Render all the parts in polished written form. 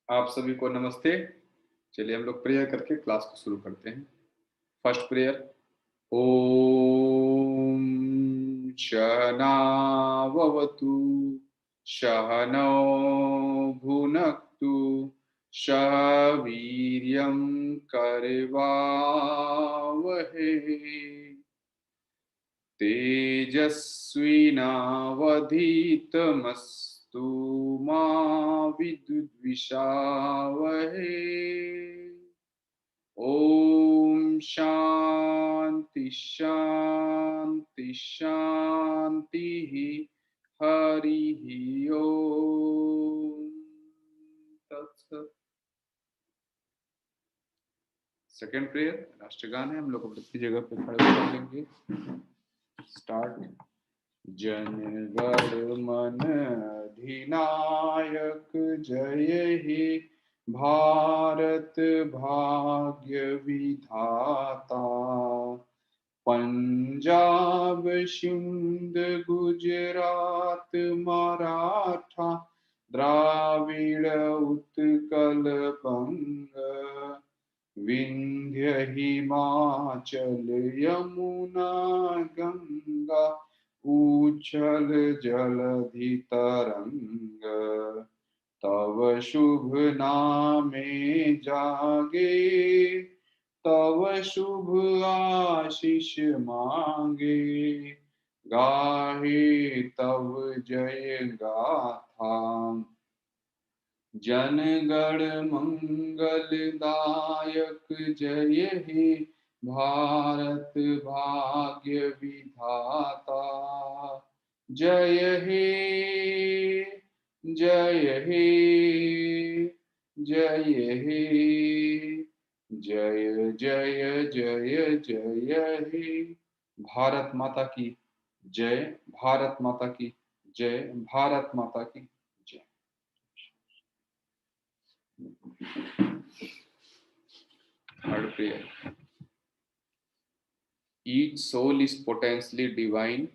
आप सभी को नमस्ते। चलिए हम लोग प्रेयर करके क्लास को शुरू करते हैं। First prayer. ओम सहनाववतु सहनौ भुनक्तु सह वीर्यं करवावहै तेजस्विनावधीतमस्तु मा विद्विषावहै। ओम शांति शांति शांति हरि ओम तत्सत। सेकेंड प्रेयर राष्ट्रगान है, हम लोग अपनी जगह पे खड़े कर लेंगे। स्टार्ट। जन गण मन अधिनायक जय हे भारत भाग्य विधाता। पंजाब सिंध गुजरात मराठा द्राविड़ उत्कल बंग विंध्य हिमाचल यमुना गंगा उच्छल जलधि तरंग। तव शुभ नामे जागे तव शुभ आशीष मांगे। गाहे तव जय गाथा जन गण मंगल दायक जय हे भारत भाग्य विधाता। जय हे जय हे जय हे जय जय जय जय हे। भारत माता की जय। भारत माता की जय। भारत माता की जय। Third prayer. Each soul is potentially divine.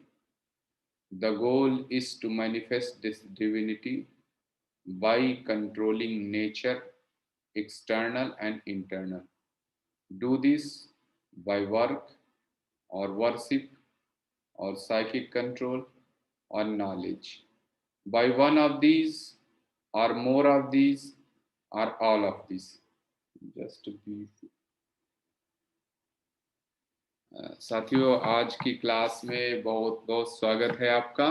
The goal is to manifest this divinity by controlling nature, external and internal. Do this by work or worship or psychic control or knowledge. By one of these or more of these or all of these. Just to be साथियों, आज की class में बहुत बहुत स्वागत है आपका।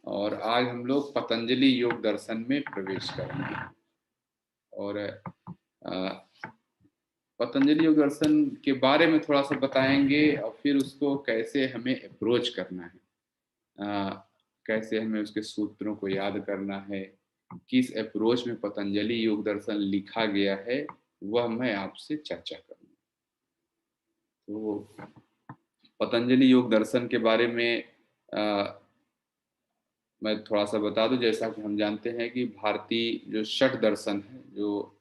और आज हम लोग पतंजलि योग दर्शन में प्रवेश करेंगे और पतंजलि योग दर्शन के बारे में थोड़ा सा बताएंगे और फिर उसको कैसे हमें अप्रोच करना है, कैसे हमें उसके सूत्रों को याद करना है, किस अप्रोच में पतंजलि योग दर्शन लिखा गया है, वह मैं आपसे चर्चा करूंगा। तो पतंजलि योग दर्शन के बारे में मैं थोड़ा सा बता दूं। जैसा कि हम जानते हैं कि भारतीय जो षट दर्शन है, जो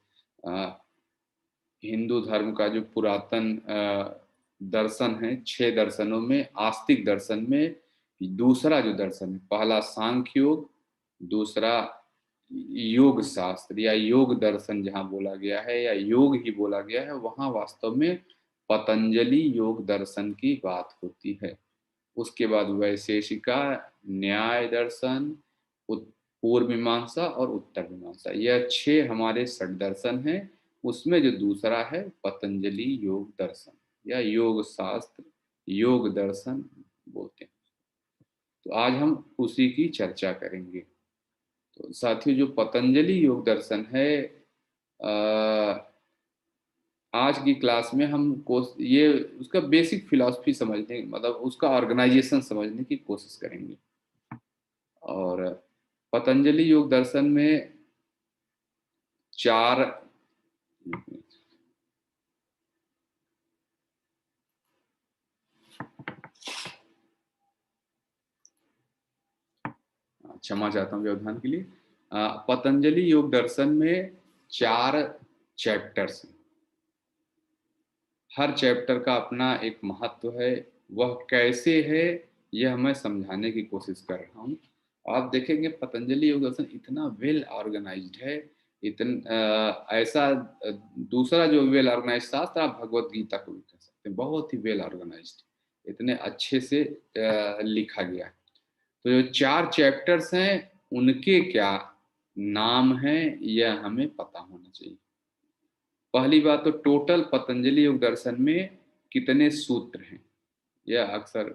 हिंदू धर्म का जो पुरातन दर्शन है, 6 दर्शनों में आस्तिक दर्शन में दूसरा जो दर्शन है, पहला सांख्य योग, दूसरा योग शास्त्र या योग दर्शन जहाँ बोला गया है या योग ही बोला गया है, वहाँ वास्तव में पतंजलि योग दर्शन की बात होती है। उसके बाद वैशेषिका, न्याय दर्शन, पूर्व मीमांसा और उत्तर मीमांसा, यह 6 हमारे षट दर्शन हैं। उसमें जो दूसरा है पतंजलि योग दर्शन या योग शास्त्र, योग दर्शन बोलते हैं। तो आज हम उसी की चर्चा करेंगे। तो साथियों, जो पतंजलि योग दर्शन है, आज की क्लास में हम ये उसका बेसिक फिलॉसफी समझने, मतलब उसका ऑर्गेनाइजेशन समझने की कोशिश करेंगे। और पतंजलि योग दर्शन में 4 क्षमा चाहता हूँ व्यवधान के लिए। पतंजलि योग दर्शन में 4 चैप्टर्स हैं। हर चैप्टर का अपना एक महत्व है। वह कैसे है यह मैं समझाने की कोशिश कर रहा हूँ। आप देखेंगे पतंजलि योग दर्शन इतना वेल ऑर्गेनाइज्ड है, ऐसा दूसरा जो वेल ऑर्गेनाइज शास्त्र, आप भगवत गीता को भी कह सकते हैं, बहुत ही वेल ऑर्गेनाइज्ड, इतने अच्छे से लिखा गया है। तो जो 4 चैप्टर्स हैं उनके क्या नाम हैं यह हमें पता होना चाहिए। पहली बात तो टोटल पतंजलि योग दर्शन में कितने सूत्र हैं, यह अक्सर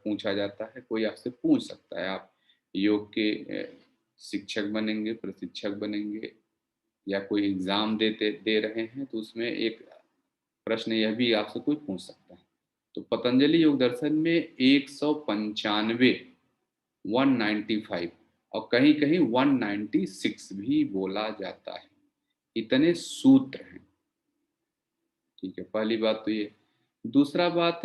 पूछा जाता है, कोई आपसे पूछ सकता है। आप योग के शिक्षक बनेंगे, प्रशिक्षक बनेंगे, या कोई एग्जाम दे रहे हैं, तो उसमें एक प्रश्न यह भी आपसे कोई पूछ सकता है। तो पतंजलि योग दर्शन में 195, 195 और कहीं कहीं 196 भी बोला जाता है, इतने सूत्र हैं। ठीक है, पहली बात तो ये। दूसरा बात,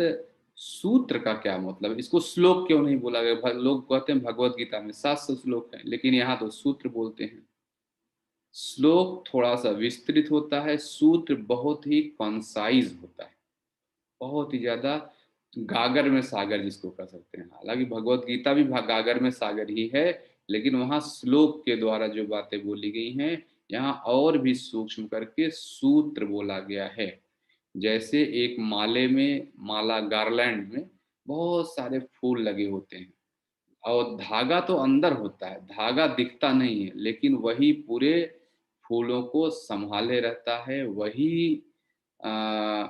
सूत्र का क्या मतलब, इसको श्लोक क्यों नहीं बोला गया? लोग कहते हैं भगवत गीता में 700 श्लोक हैं, लेकिन यहाँ तो सूत्र बोलते हैं। श्लोक थोड़ा सा विस्तृत होता है, सूत्र बहुत ही कॉन्साइज होता है, बहुत ही ज्यादा गागर में सागर जिसको कह सकते हैं। हालांकि भगवत गीता भी गागर में सागर ही है, लेकिन वहां श्लोक के द्वारा जो बातें बोली गई हैं, यहाँ और भी सूक्ष्म करके सूत्र बोला गया है। जैसे एक माले में, माला गार्लैंड में बहुत सारे फूल लगे होते हैं, और धागा तो अंदर होता है, धागा दिखता नहीं है, लेकिन वही पूरे फूलों को संभाले रहता है, वही आ,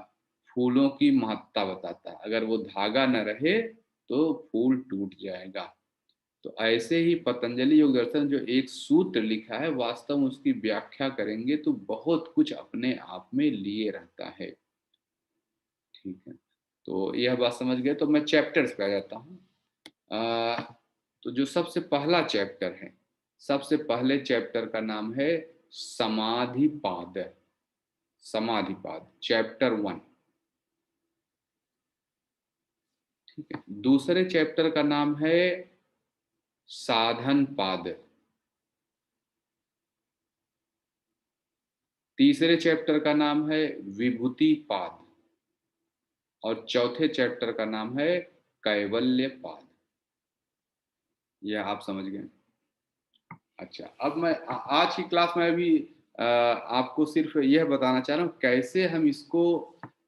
फूलों की महत्ता बताता है। अगर वो धागा न रहे तो फूल टूट जाएगा। तो ऐसे ही पतंजलि योग दर्शन जो एक सूत्र लिखा है, वास्तव में उसकी व्याख्या करेंगे तो बहुत कुछ अपने आप में लिए रहता है। ठीक है, तो यह बात समझ गए, तो मैं चैप्टर्स पे आ जाता हूँ। तो जो सबसे पहला चैप्टर है, सबसे पहले चैप्टर का नाम है समाधिपाद। समाधिपाद चैप्टर 1। ठीक है, दूसरे चैप्टर का नाम है साधन पाद। तीसरे चैप्टर का नाम है विभूति पाद। और चौथे चैप्टर का नाम है कैवल्य पाद। यह आप समझ गए। अच्छा, अब मैं आज की क्लास में अभी आपको सिर्फ यह बताना चाह रहा हूँ कैसे हम इसको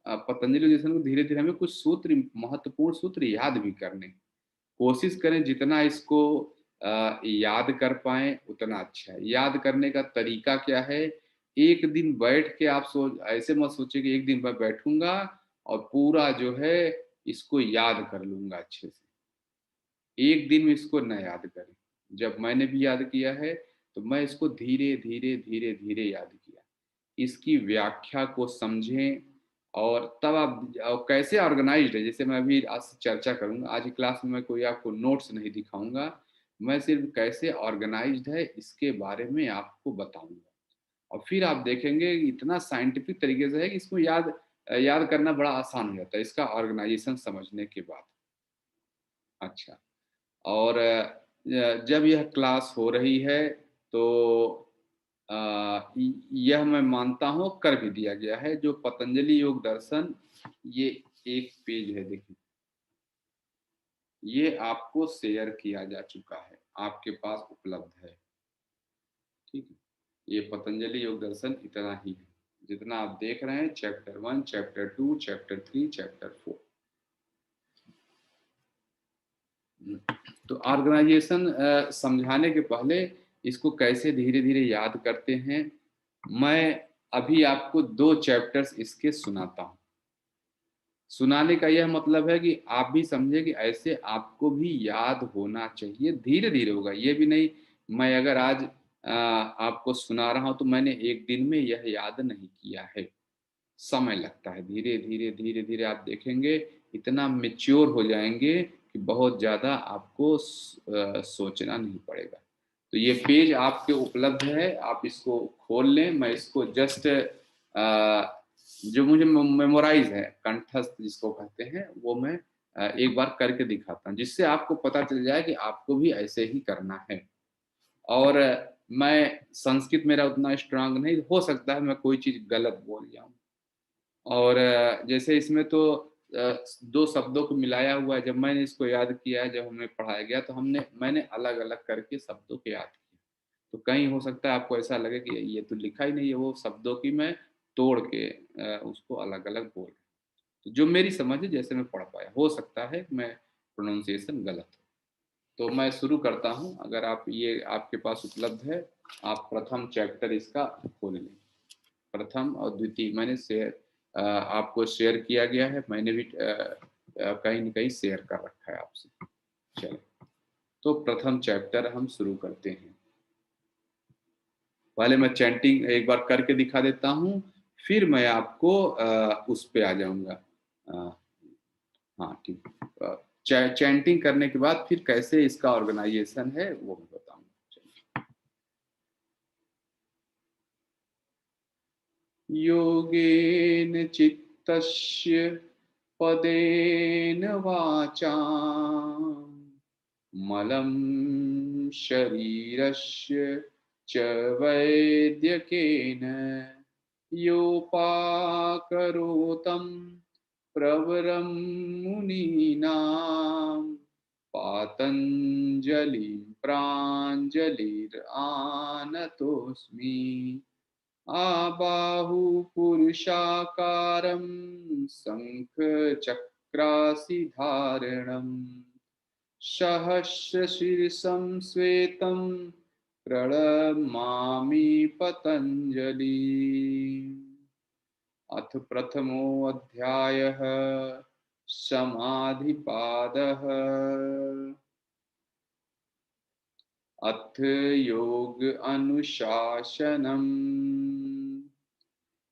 पतंजलि जैसे धीरे धीरे हमें कुछ सूत्र, महत्वपूर्ण सूत्र याद भी करने, कोशिश करें जितना इसको याद कर पाए उतना अच्छा है। याद करने का तरीका क्या है? एक दिन बैठ के आप ऐसे मत सोचिए कि एक दिन मैं बैठूंगा और पूरा जो है इसको याद कर लूंगा अच्छे से। एक दिन में इसको न याद करें। जब मैंने भी याद किया है तो मैं इसको धीरे धीरे धीरे धीरे याद किया, इसकी व्याख्या को समझें, और तब आप और कैसे ऑर्गेनाइज्ड है, जैसे मैं अभी आज से चर्चा करूंगा। आज की क्लास में मैं कोई आपको नोट्स नहीं दिखाऊंगा, मैं सिर्फ कैसे ऑर्गेनाइज्ड है इसके बारे में आपको बताऊंगा। और फिर आप देखेंगे इतना साइंटिफिक तरीके से है कि इसको याद याद करना बड़ा आसान हो जाता है इसका ऑर्गेनाइजेशन समझने के बाद। अच्छा, और जब यह क्लास हो रही है तो यह मैं मानता हूं कर भी दिया गया है। जो पतंजलि योग दर्शन, ये एक पेज है, देखिए ये आपको शेयर किया जा चुका है, आपके पास उपलब्ध है। ठीक है, ये पतंजलि योग दर्शन इतना ही है जितना आप देख रहे हैं, चैप्टर 1, चैप्टर 2, चैप्टर 3, चैप्टर 4। तो ऑर्गेनाइजेशन समझाने के पहले इसको कैसे धीरे धीरे याद करते हैं, मैं अभी आपको 2 चैप्टर्स इसके सुनाता हूँ। सुनाने का यह मतलब है कि आप भी समझे कि ऐसे आपको भी याद होना चाहिए, धीरे धीरे होगा। ये भी नहीं मैं अगर आज आपको सुना रहा हूँ तो मैंने एक दिन में यह याद नहीं किया है, समय लगता है। धीरे धीरे धीरे धीरे आप देखेंगे इतना मेच्योर हो जाएंगे कि बहुत ज़्यादा आपको सोचना नहीं पड़ेगा। तो ये पेज आपके उपलब्ध है, आप इसको खोल लें। मैं इसको जस्ट जो मुझे मेमोराइज है, कंठस्थ जिसको कहते हैं, वो मैं एक बार करके दिखाता हूँ, जिससे आपको पता चल जाए कि आपको भी ऐसे ही करना है। और मैं संस्कृत मेरा उतना स्ट्रांग नहीं, हो सकता है मैं कोई चीज़ गलत बोल जाऊँ। और जैसे इसमें तो 2 शब्दों को मिलाया हुआ है। जब मैंने इसको याद किया, जब हमें पढ़ाया गया तो मैंने अलग अलग करके शब्दों को याद किया। तो कहीं हो सकता है आपको ऐसा लगे कि ये तो लिखा ही नहीं है, वो शब्दों की मैं तोड़ के उसको अलग-अलग बोल, तो जो मेरी समझ है जैसे मैं पढ़ पाया, हो सकता है मैं प्रोनाउंसिएशन गलत हो। तो मैं शुरू करता हूँ, अगर आप ये आपके पास उपलब्ध है, आप प्रथम चैप्टर इसका खोल लें। प्रथम और द्वितीय मैंने आपको शेयर किया गया है, मैंने भी कहीं न कहीं शेयर कर रखा है आपसे। चलिए, तो प्रथम चैप्टर हम शुरू करते हैं। पहले मैं चैंटिंग एक बार करके दिखा देता हूँ, फिर मैं आपको उस पे आ जाऊँगा। अ, हाँ, ठीक। चैंटिंग करने के बाद फिर कैसे इसका ऑर्गेनाइजेशन है वो मैं बताऊँगा। चलिए। योगेन चित्तस्य पदेन वाचां मलं शरीरस्य च वैद्यकेन योपाकरोतं प्रवरं मुनीनां पातञ्जलिं प्राञ्जलिरानतोऽस्मि आबाहुपुरुषाकारं शङ्खचक्रासिधारणम् सहस्रशीर्षं श्वेतं प्रणमामि पतञ्जलिम्। अथ प्रथमोऽध्यायः समाधिपादः। अथ योग अनुशासनम्।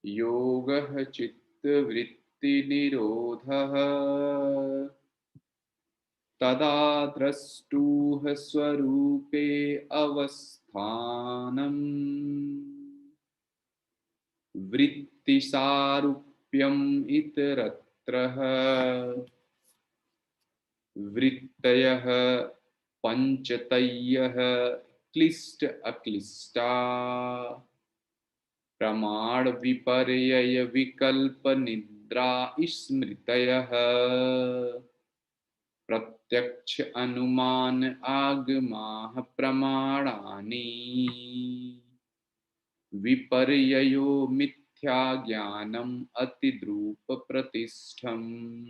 योगः चित्तवृत्तिनिरोधः। तदा द्रष्टुः स्वरूपे अवस्थानम्। वृत्तिसारूप्यम् इतरत्रः। वृत्तयः पञ्चतयः क्लिष्ट अक्लिष्टा। प्रमाण विपर्यय विकल्प निद्रा स्मृतयः। प्रत्यक्ष अनुमान आगमाः प्रमाणानि। विपर्ययो मिथ्या ज्ञानम् अतिद्रूप प्रतिष्ठम्।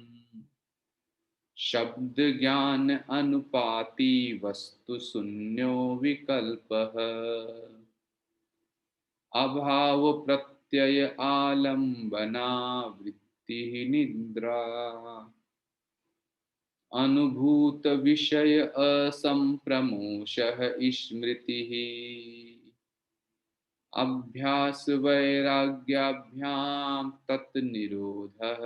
शब्द ज्ञान अनुपाती वस्तु शून्यो विकल्पः। अभाव प्रत्यय आलम्बना वृत्तिः निद्रा। अनुभूत विषय असंप्रमोषः स्मृतिः। अभ्यास वैराग्याभ्यां तत् निरोधः।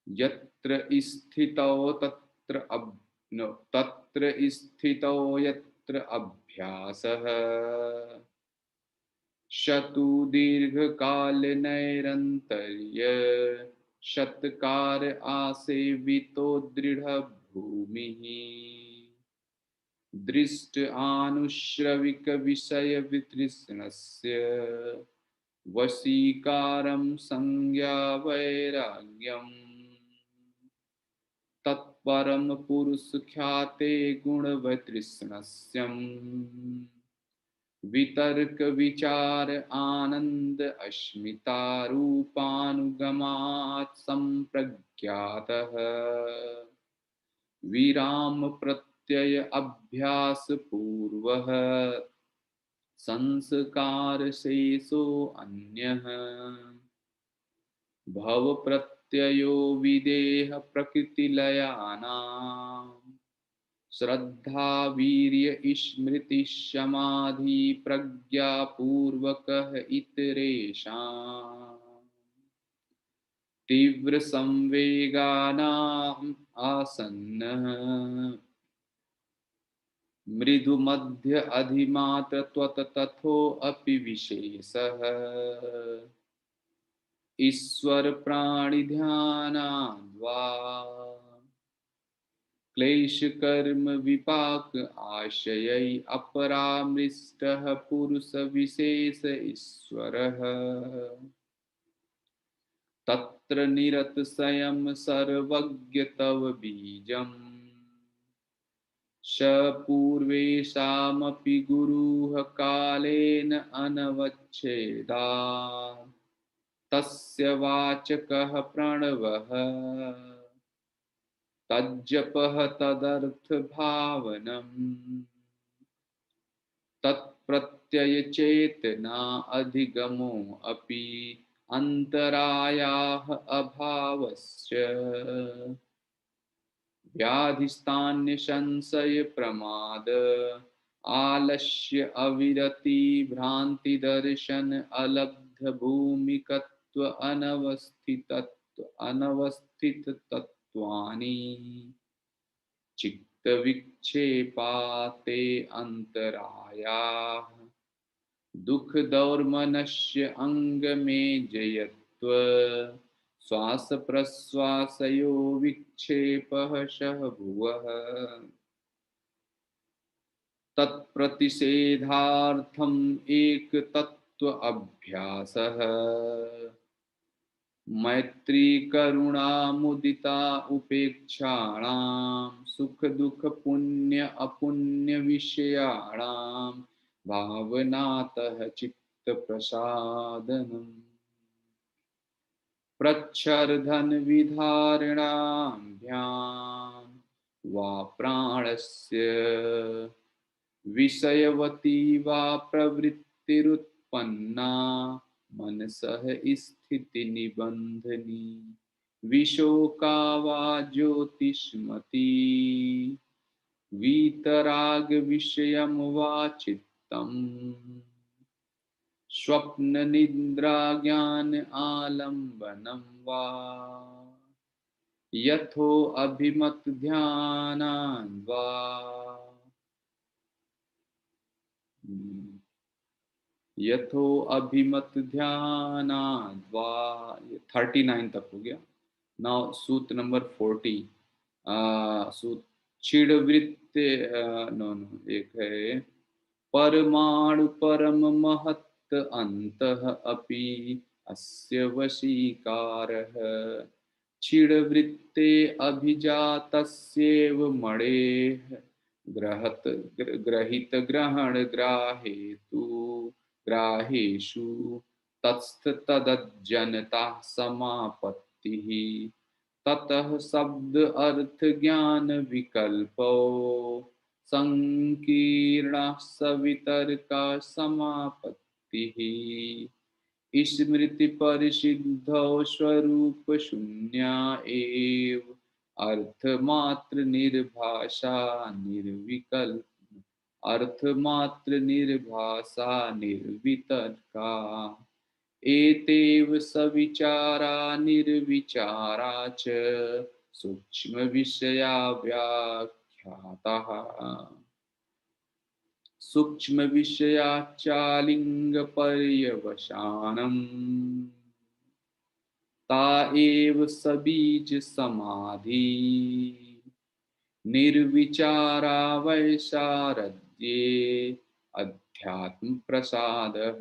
यत्र स्थितौ तत्र तत्र स्थितौ यत्र अभ्यासः। शतु दीर्घकाल नैरन्तर्य। शतकार आसेवितो दृढ़ भूमिः। दृष्ट आनुश्रविक विषय वितृष्णस्य। वशीकारं संज्ञा वैराग्यम्। तत्परम पुरुष ख्याते गुणवतृष्णस्यम्। वितर्क विचार आनंद अस्मिता रूपानुगमात् संप्रज्ञातः। विराम प्रत्यय अभ्यास पूर्वः। संस्कार शेषो अन्यः। भव प्रत्ययो विदेह प्रकृतिलयानां। श्रद्धा वीर्य स्मृति समाधि प्रज्ञा पूर्वकः इतरेषाम्। तीव्र संवेगानाम् आसन्नः। मृदु मध्य अधिमात्र त्वत तथो अपि विशेषः। ईश्वर प्राणि ध्यानाद्वा। क्लेश कर्म विपाक आशयै अपरामृष्टः पुरुष विशेष ईश्वरः। तत्र निरत स्वयं सर्वज्ञ तव बीजम्। पूर्वेषामपि गुरुः कालेन अनवच्छेदात् तस्य वाचकः प्रणवः तज्जपः तदर्थभावनम् तत्प्रत्ययचेतना अधिगमो अपि अन्तरायाः अभावस्य व्याधिस्तान्य संशय प्रमाद आलस्य अविरति भ्रांति दर्शन अलब्ध भूमिकत्व अनवस्थित तत्वानि चित्त विक्षेपाते अंतरायाः दुख दौर्मनस्य अंग में जयत्व श्वास प्रश्वासयो विक्षेपः शः भुवः तत्प्रतिषेधार्थम् एक तत्व अभ्यासः मैत्री करुणा मुदिता उपेक्षाणां सुख दुख पुण्य अपुण्य विषयाणां भावनातः चित्त प्रसादनम् प्रच्छर्दन विधारणाभ्यां वा प्राणस्य विषयवती वा प्रवृत्तिरुत्पन्ना मनसः स्थिति निबंधनी विशोका वा ज्योतिष्मती वीतराग विषयम वा चित्तम् स्वप्न निद्रा ज्ञान आलंबनम वा यथो अभिमत ध्यानान् वा यथो अभिमत ध्यानान् वा 39 तक हो गया। नाउ सूत्र नंबर 40 सूत्र चिड़वृत्त नो नो एक है परमाणु परम महत् अंतः अपि अस्य वशीकारः चिड़वृत्ते अभिजातस्येव मणेः ग्रहित ग्रहण ग्राहेतु ग्राहेषु तत्स्थ तदज्जनता समापत्तिः ततः शब्द अर्थ ज्ञान विकल्पो संकीर्ण सवितर्का समापत्तिः स्मृति परिसिद्धौ स्वरूप शून्या एव अर्थमात्र निर्भाषा निर्विकल्प अर्थमात्र निर्भाषा निर्वितर्का एतेव सविचारा निर्विचारा च सूक्ष्म विषया व्याख्याताः सूक्ष्म विषयाचालिंग पर्यवसानम् ता एव सबीज समाधि निर्विचारा वैशारद्ये अध्यात्म प्रसादः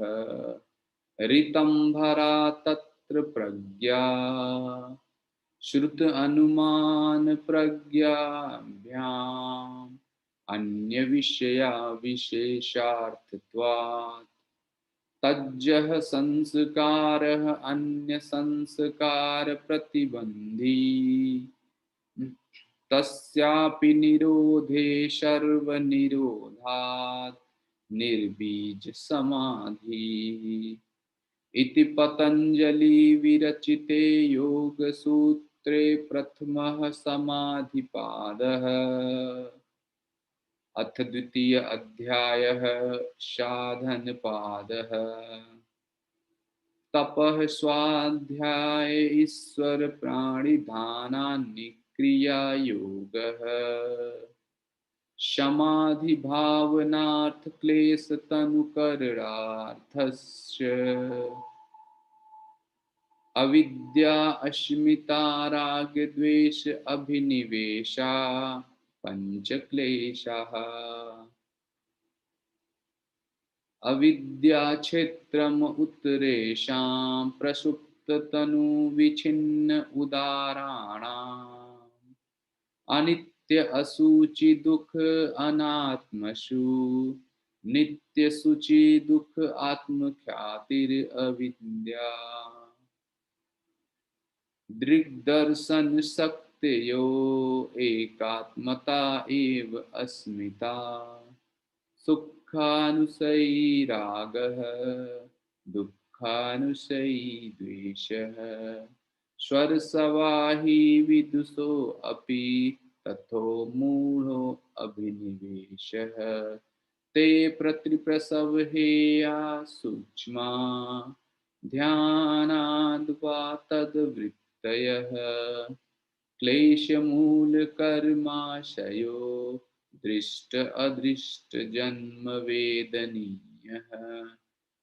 ऋतंभरा तत्र प्रज्ञा श्रुत अनुमान प्रज्ञाभ्याम् अन्य विषया विशेषार्थत्वात् तज्जः संस्कारः अन्य संस्कार प्रतिबंधी तस्यापि निरोधे सर्व निरोधात् निर्बीज समाधि इति पतंजलि विरचिते योग सूत्रे प्रथमः समाधिपादः अथ द्वितीय अध्यायः साधनपादः तपः स्वाध्याय ईश्वर प्राणिधानान्निक्रिया योगः समाधि भावनार्थ क्लेश तनुकरणार्थस्य अविद्या अस्मिता राग द्वेष अभिनिवेशा पंच क्लेशाः अविद्या क्षेत्रम उत्तरेषां प्रसुप्त तनु विच्छिन्न उदाराणाम् नित्य असुचि दुख अनात्मसु, नित्य सुचि दुख आत्म ख्यातिर अविद्या। दृग्दर्शन शक्तयो एकात्मता एव अस्मिता, सुखानुसैरागः दुःखानुसयी द्वेषः, स्वरसवाहि विदुषो अपि तथो मूढो अभिनिवेशः। ते प्रतिप्रसव हेया सूक्ष्मा, ध्यानाद्वा तद्वृत्तयः, क्लेशमूलकर्माशयो दृष्ट अदृष्ट जन्म वेदनीयः।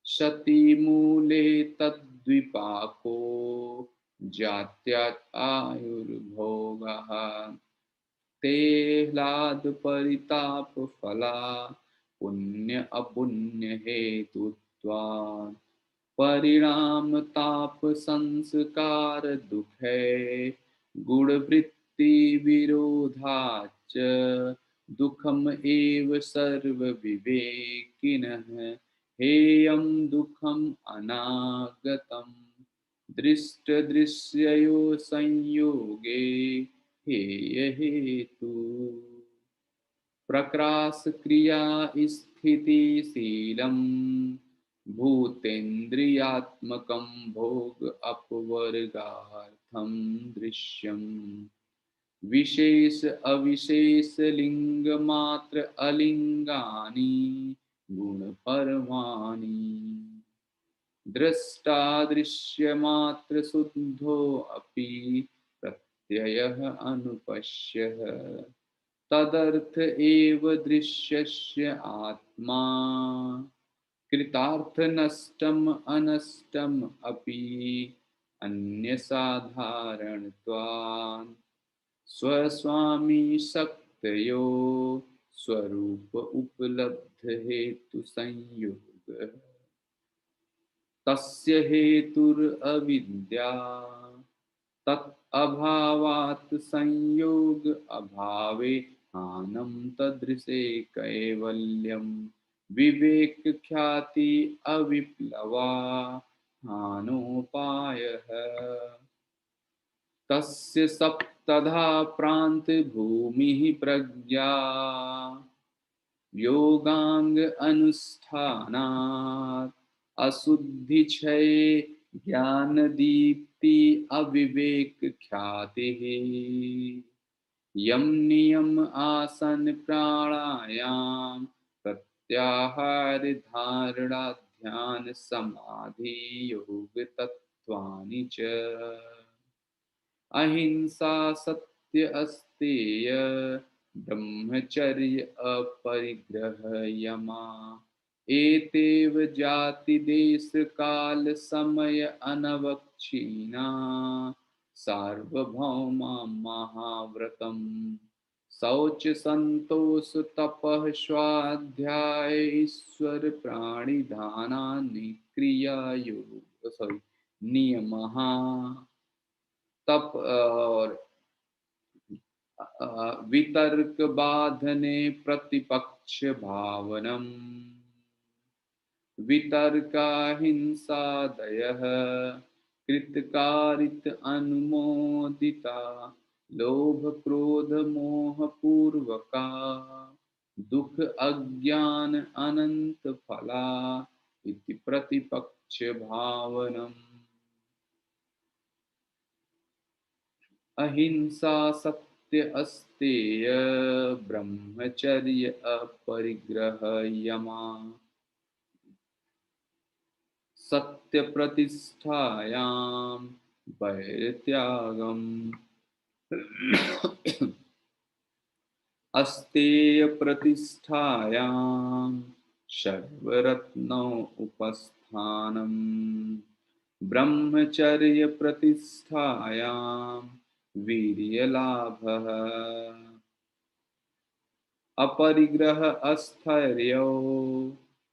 सति मूले तद्विपाको जात्यात् आयुर्भोगः, तेह्लाद परिताप फला पुण्य अपुण्य हेतुत्वात्, परिणाम ताप संस्कार दुखे गुणवृत्ति विरोधाच, दुखम एव सर्व विवेकिनः, हेयं दुखम अनागतम्, दृष्ट दृश्ययो संयोगे हेय हेतु। प्रक्रास क्रिया स्थिति शीलम, भूतेन्द्रियात्मकं भोग अपवर्गार्थं दृश्यम्, विशेष अविशेष लिंग मात्र अलिंगानि गुण परमाणि, दृष्टा दृश्य मात्र शुद्धो अपि प्रत्ययः अनुपश्यः, तदर्थ एव दृश्यस्य आत्मा, कृतार्थ नष्टम अनष्टम अपि अन्यसाधारणत्वात्, स्वस्वामी शक्तयो स्वरूप उपलब्ध हेतु संयोग, तस्य हेतुर अविद्या, तत् अभावात् संयोग अभावे हानं तदृशे कैवल्यं, विवेक ख्याति अविप्लवा हानोपायः। तस्य सप्तधा प्रान्त भूमिः प्रज्ञा, योगांग अनुष्ठानात्, अशुद्धि क्षय ज्ञान दीप्ति अविवेक ख्यातिः, यम नियम आसन प्राणायाम प्रत्याहार धारणा ध्यान समाधि योग तत्वानि च, अहिंसा सत्य अस्तेय ब्रह्मचर्य अपरिग्रह यमा, एतेव जाति देश काल समय अनवक्षीणा, सार्वभौमा महाव्रतम, शौच संतोष तपः स्वाध्याय ईश्वर प्राणिधाना निक्रिया योग सॉरी नियमः, तप और वितर्क बाधने प्रतिपक्ष भावनम, वितर्का हिंसादयः कृतकारित अनुमोदिता, लोभ क्रोध मोह पूर्वका, दुख अज्ञान अनंत फला इति प्रतिपक्ष भावनम। अहिंसा सत्य अस्तेय ब्रह्मचर्य अपरिग्रह यमा, सत्य प्रतिष्ठायां वैरत्यागम्, अस्तेय प्रतिष्ठायां सर्वरत्नौ उपस्थानम्, ब्रह्मचर्य प्रतिष्ठायां वीर्यलाभः, अपरिग्रह अस्थैर्यो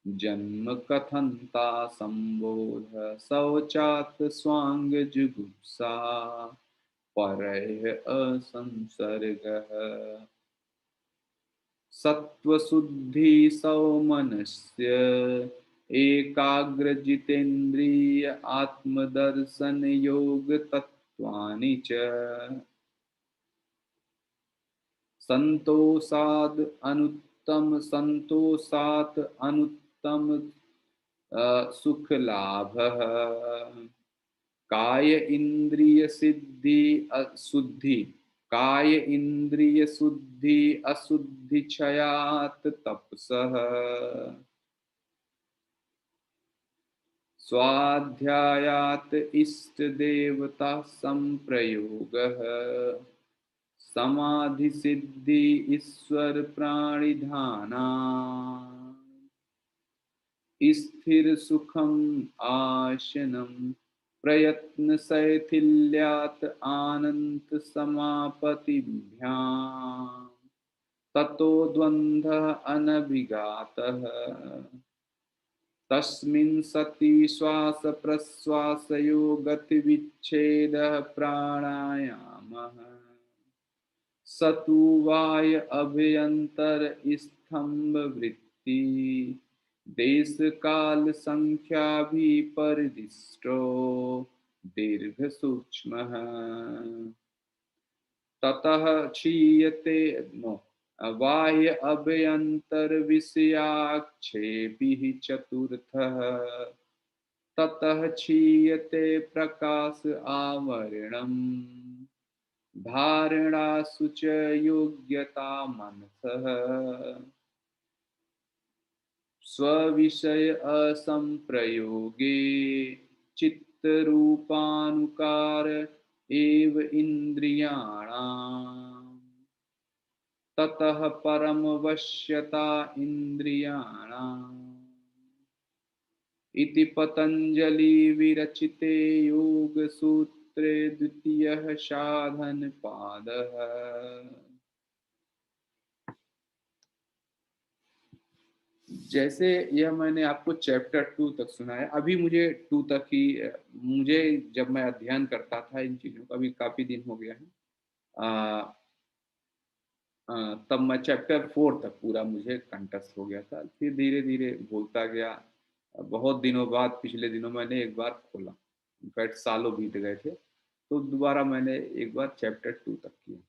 जन्म कथन्ता संबोध, शौचात् स्वांग जुगुप्सा परैः असंसर्गः, सत्वशुद्धि सौमनस्य एकाग्रजितेन्द्रिय आत्मदर्शन योग तत्वानि च संतोषात अनुत्तम सुख लाभ काय इंद्रिय सिद्धि शुद्धि काय इंद्रिय शुद्धि अशुद्धि क्षयात तपसः स्वाध्यायात इष्ट देवता संप्रयोगः समाधि सिद्धि ईश्वर प्राणिधाना स्थिर सुखम आशनम प्रयत्न शैथिल्यात आनंद समापतिभ्याम ततो द्वंद्वः अनभिघातः तस्मिन् सति श्वास प्रश्वासयो गतिविच्छेदः प्राणायामः सतु वाय अभ्यंतर स्तंभ वृत्ति देश काल संख्या भी परिदिष्टो दीर्घ सूक्ष्म ततः क्षीयते नो बाह्य अभ्यंतर विषयाक्षेपिः चतुर्थः ततः क्षीयते प्रकाश आवरणम् धारणासु च योग्यता मनसः स्वविषय असंप्रयोगे चित्तरूपानुकार एव इंद्रियाणाम् ततः परम वश्यता इंद्रियाणाम् इति पतंजलि विरचिते योग सूत्रे द्वितीयः साधन पादः। जैसे यह मैंने आपको चैप्टर 2 तक सुनाया, अभी मुझे 2 तक ही मुझे जब मैं अध्ययन करता था इन चीज़ों का, अभी काफ़ी दिन हो गया है, तब मैं चैप्टर 4 तक पूरा मुझे कंठस्थ हो गया था, फिर धीरे धीरे भूलता गया। बहुत दिनों बाद पिछले दिनों मैंने एक बार खोला, इनफैक्ट सालों बीत गए थे, तो दोबारा मैंने एक बार चैप्टर 2 तक किया।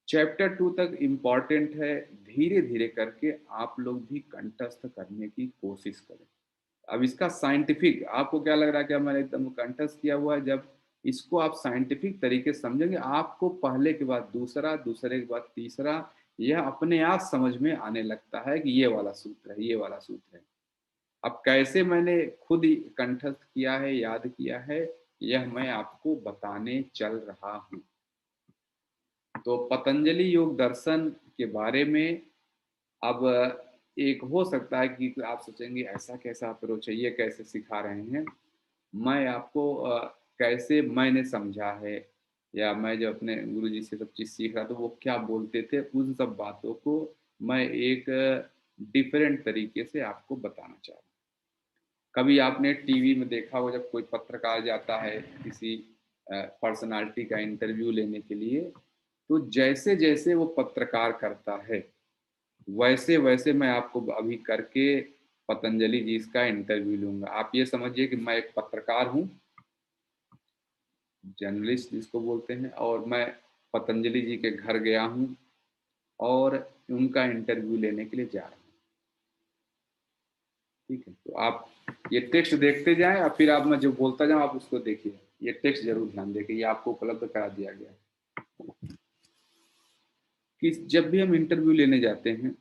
चैप्टर 2 तक इम्पॉर्टेंट है, धीरे धीरे करके आप लोग भी कंठस्थ करने की कोशिश करें। अब इसका साइंटिफिक, आपको क्या लग रहा है कि मैंने एकदम कंठस्थ किया हुआ है, जब इसको आप साइंटिफिक तरीके से समझेंगे, आपको पहले के बाद दूसरा, दूसरे के बाद तीसरा, यह अपने आप समझ में आने लगता है कि ये वाला सूत्र है, ये वाला सूत्र है। अब कैसे मैंने खुद ही कंठस्थ किया है, याद किया है, यह मैं आपको बताने चल रहा हूँ। तो पतंजलि योग दर्शन के बारे में अब एक हो सकता है कि आप सोचेंगे ऐसा कैसा अप्रोच है, ये कैसे सिखा रहे हैं। मैं आपको कैसे मैंने समझा है, या मैं जो अपने गुरुजी से सब चीज़ सीख रहा था वो क्या बोलते थे, उन सब बातों को मैं एक डिफरेंट तरीके से आपको बताना चाह रहा हूँ। कभी आपने टीवी में देखा हो जब कोई पत्रकार जाता है किसी पर्सनालिटी का इंटरव्यू लेने के लिए, तो जैसे जैसे वो पत्रकार करता है वैसे वैसे मैं आपको अभी करके पतंजलि जी इसका इंटरव्यू लूंगा। आप ये समझिए कि मैं एक पत्रकार हूँ, जर्नलिस्ट जिसको बोलते हैं, और मैं पतंजलि जी के घर गया हूँ और उनका इंटरव्यू लेने के लिए जा रहा हूँ। ठीक है, तो आप ये टेक्स्ट देखते जाएं और फिर आप, मैं जो बोलता जाऊँ आप उसको देखिए। ये टेक्स्ट जरूर ध्यान दें कि ये आपको उपलब्ध करा दिया गया है कि जब भी हम इंटरव्यू लेने जाते हैं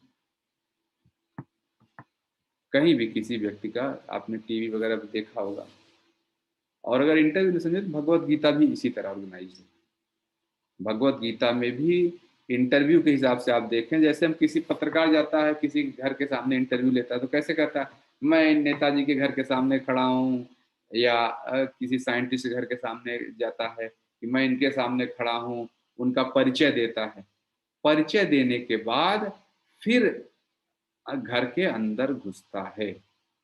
कहीं भी, किसी व्यक्ति का, आपने टीवी वगैरह पे देखा होगा, और अगर इंटरव्यू नहीं समझे तो भगवत गीता भी इसी तरह ऑर्गेनाइज है। भगवत गीता में भी इंटरव्यू के हिसाब से आप देखें, जैसे हम किसी पत्रकार जाता है किसी घर के सामने इंटरव्यू लेता है तो कैसे करता है, मैं नेताजी के घर के सामने खड़ा हूँ, या किसी साइंटिस्ट के घर के सामने जाता है कि मैं इनके सामने खड़ा हूँ, उनका परिचय देता है। परिचय देने के बाद फिर घर के अंदर घुसता है,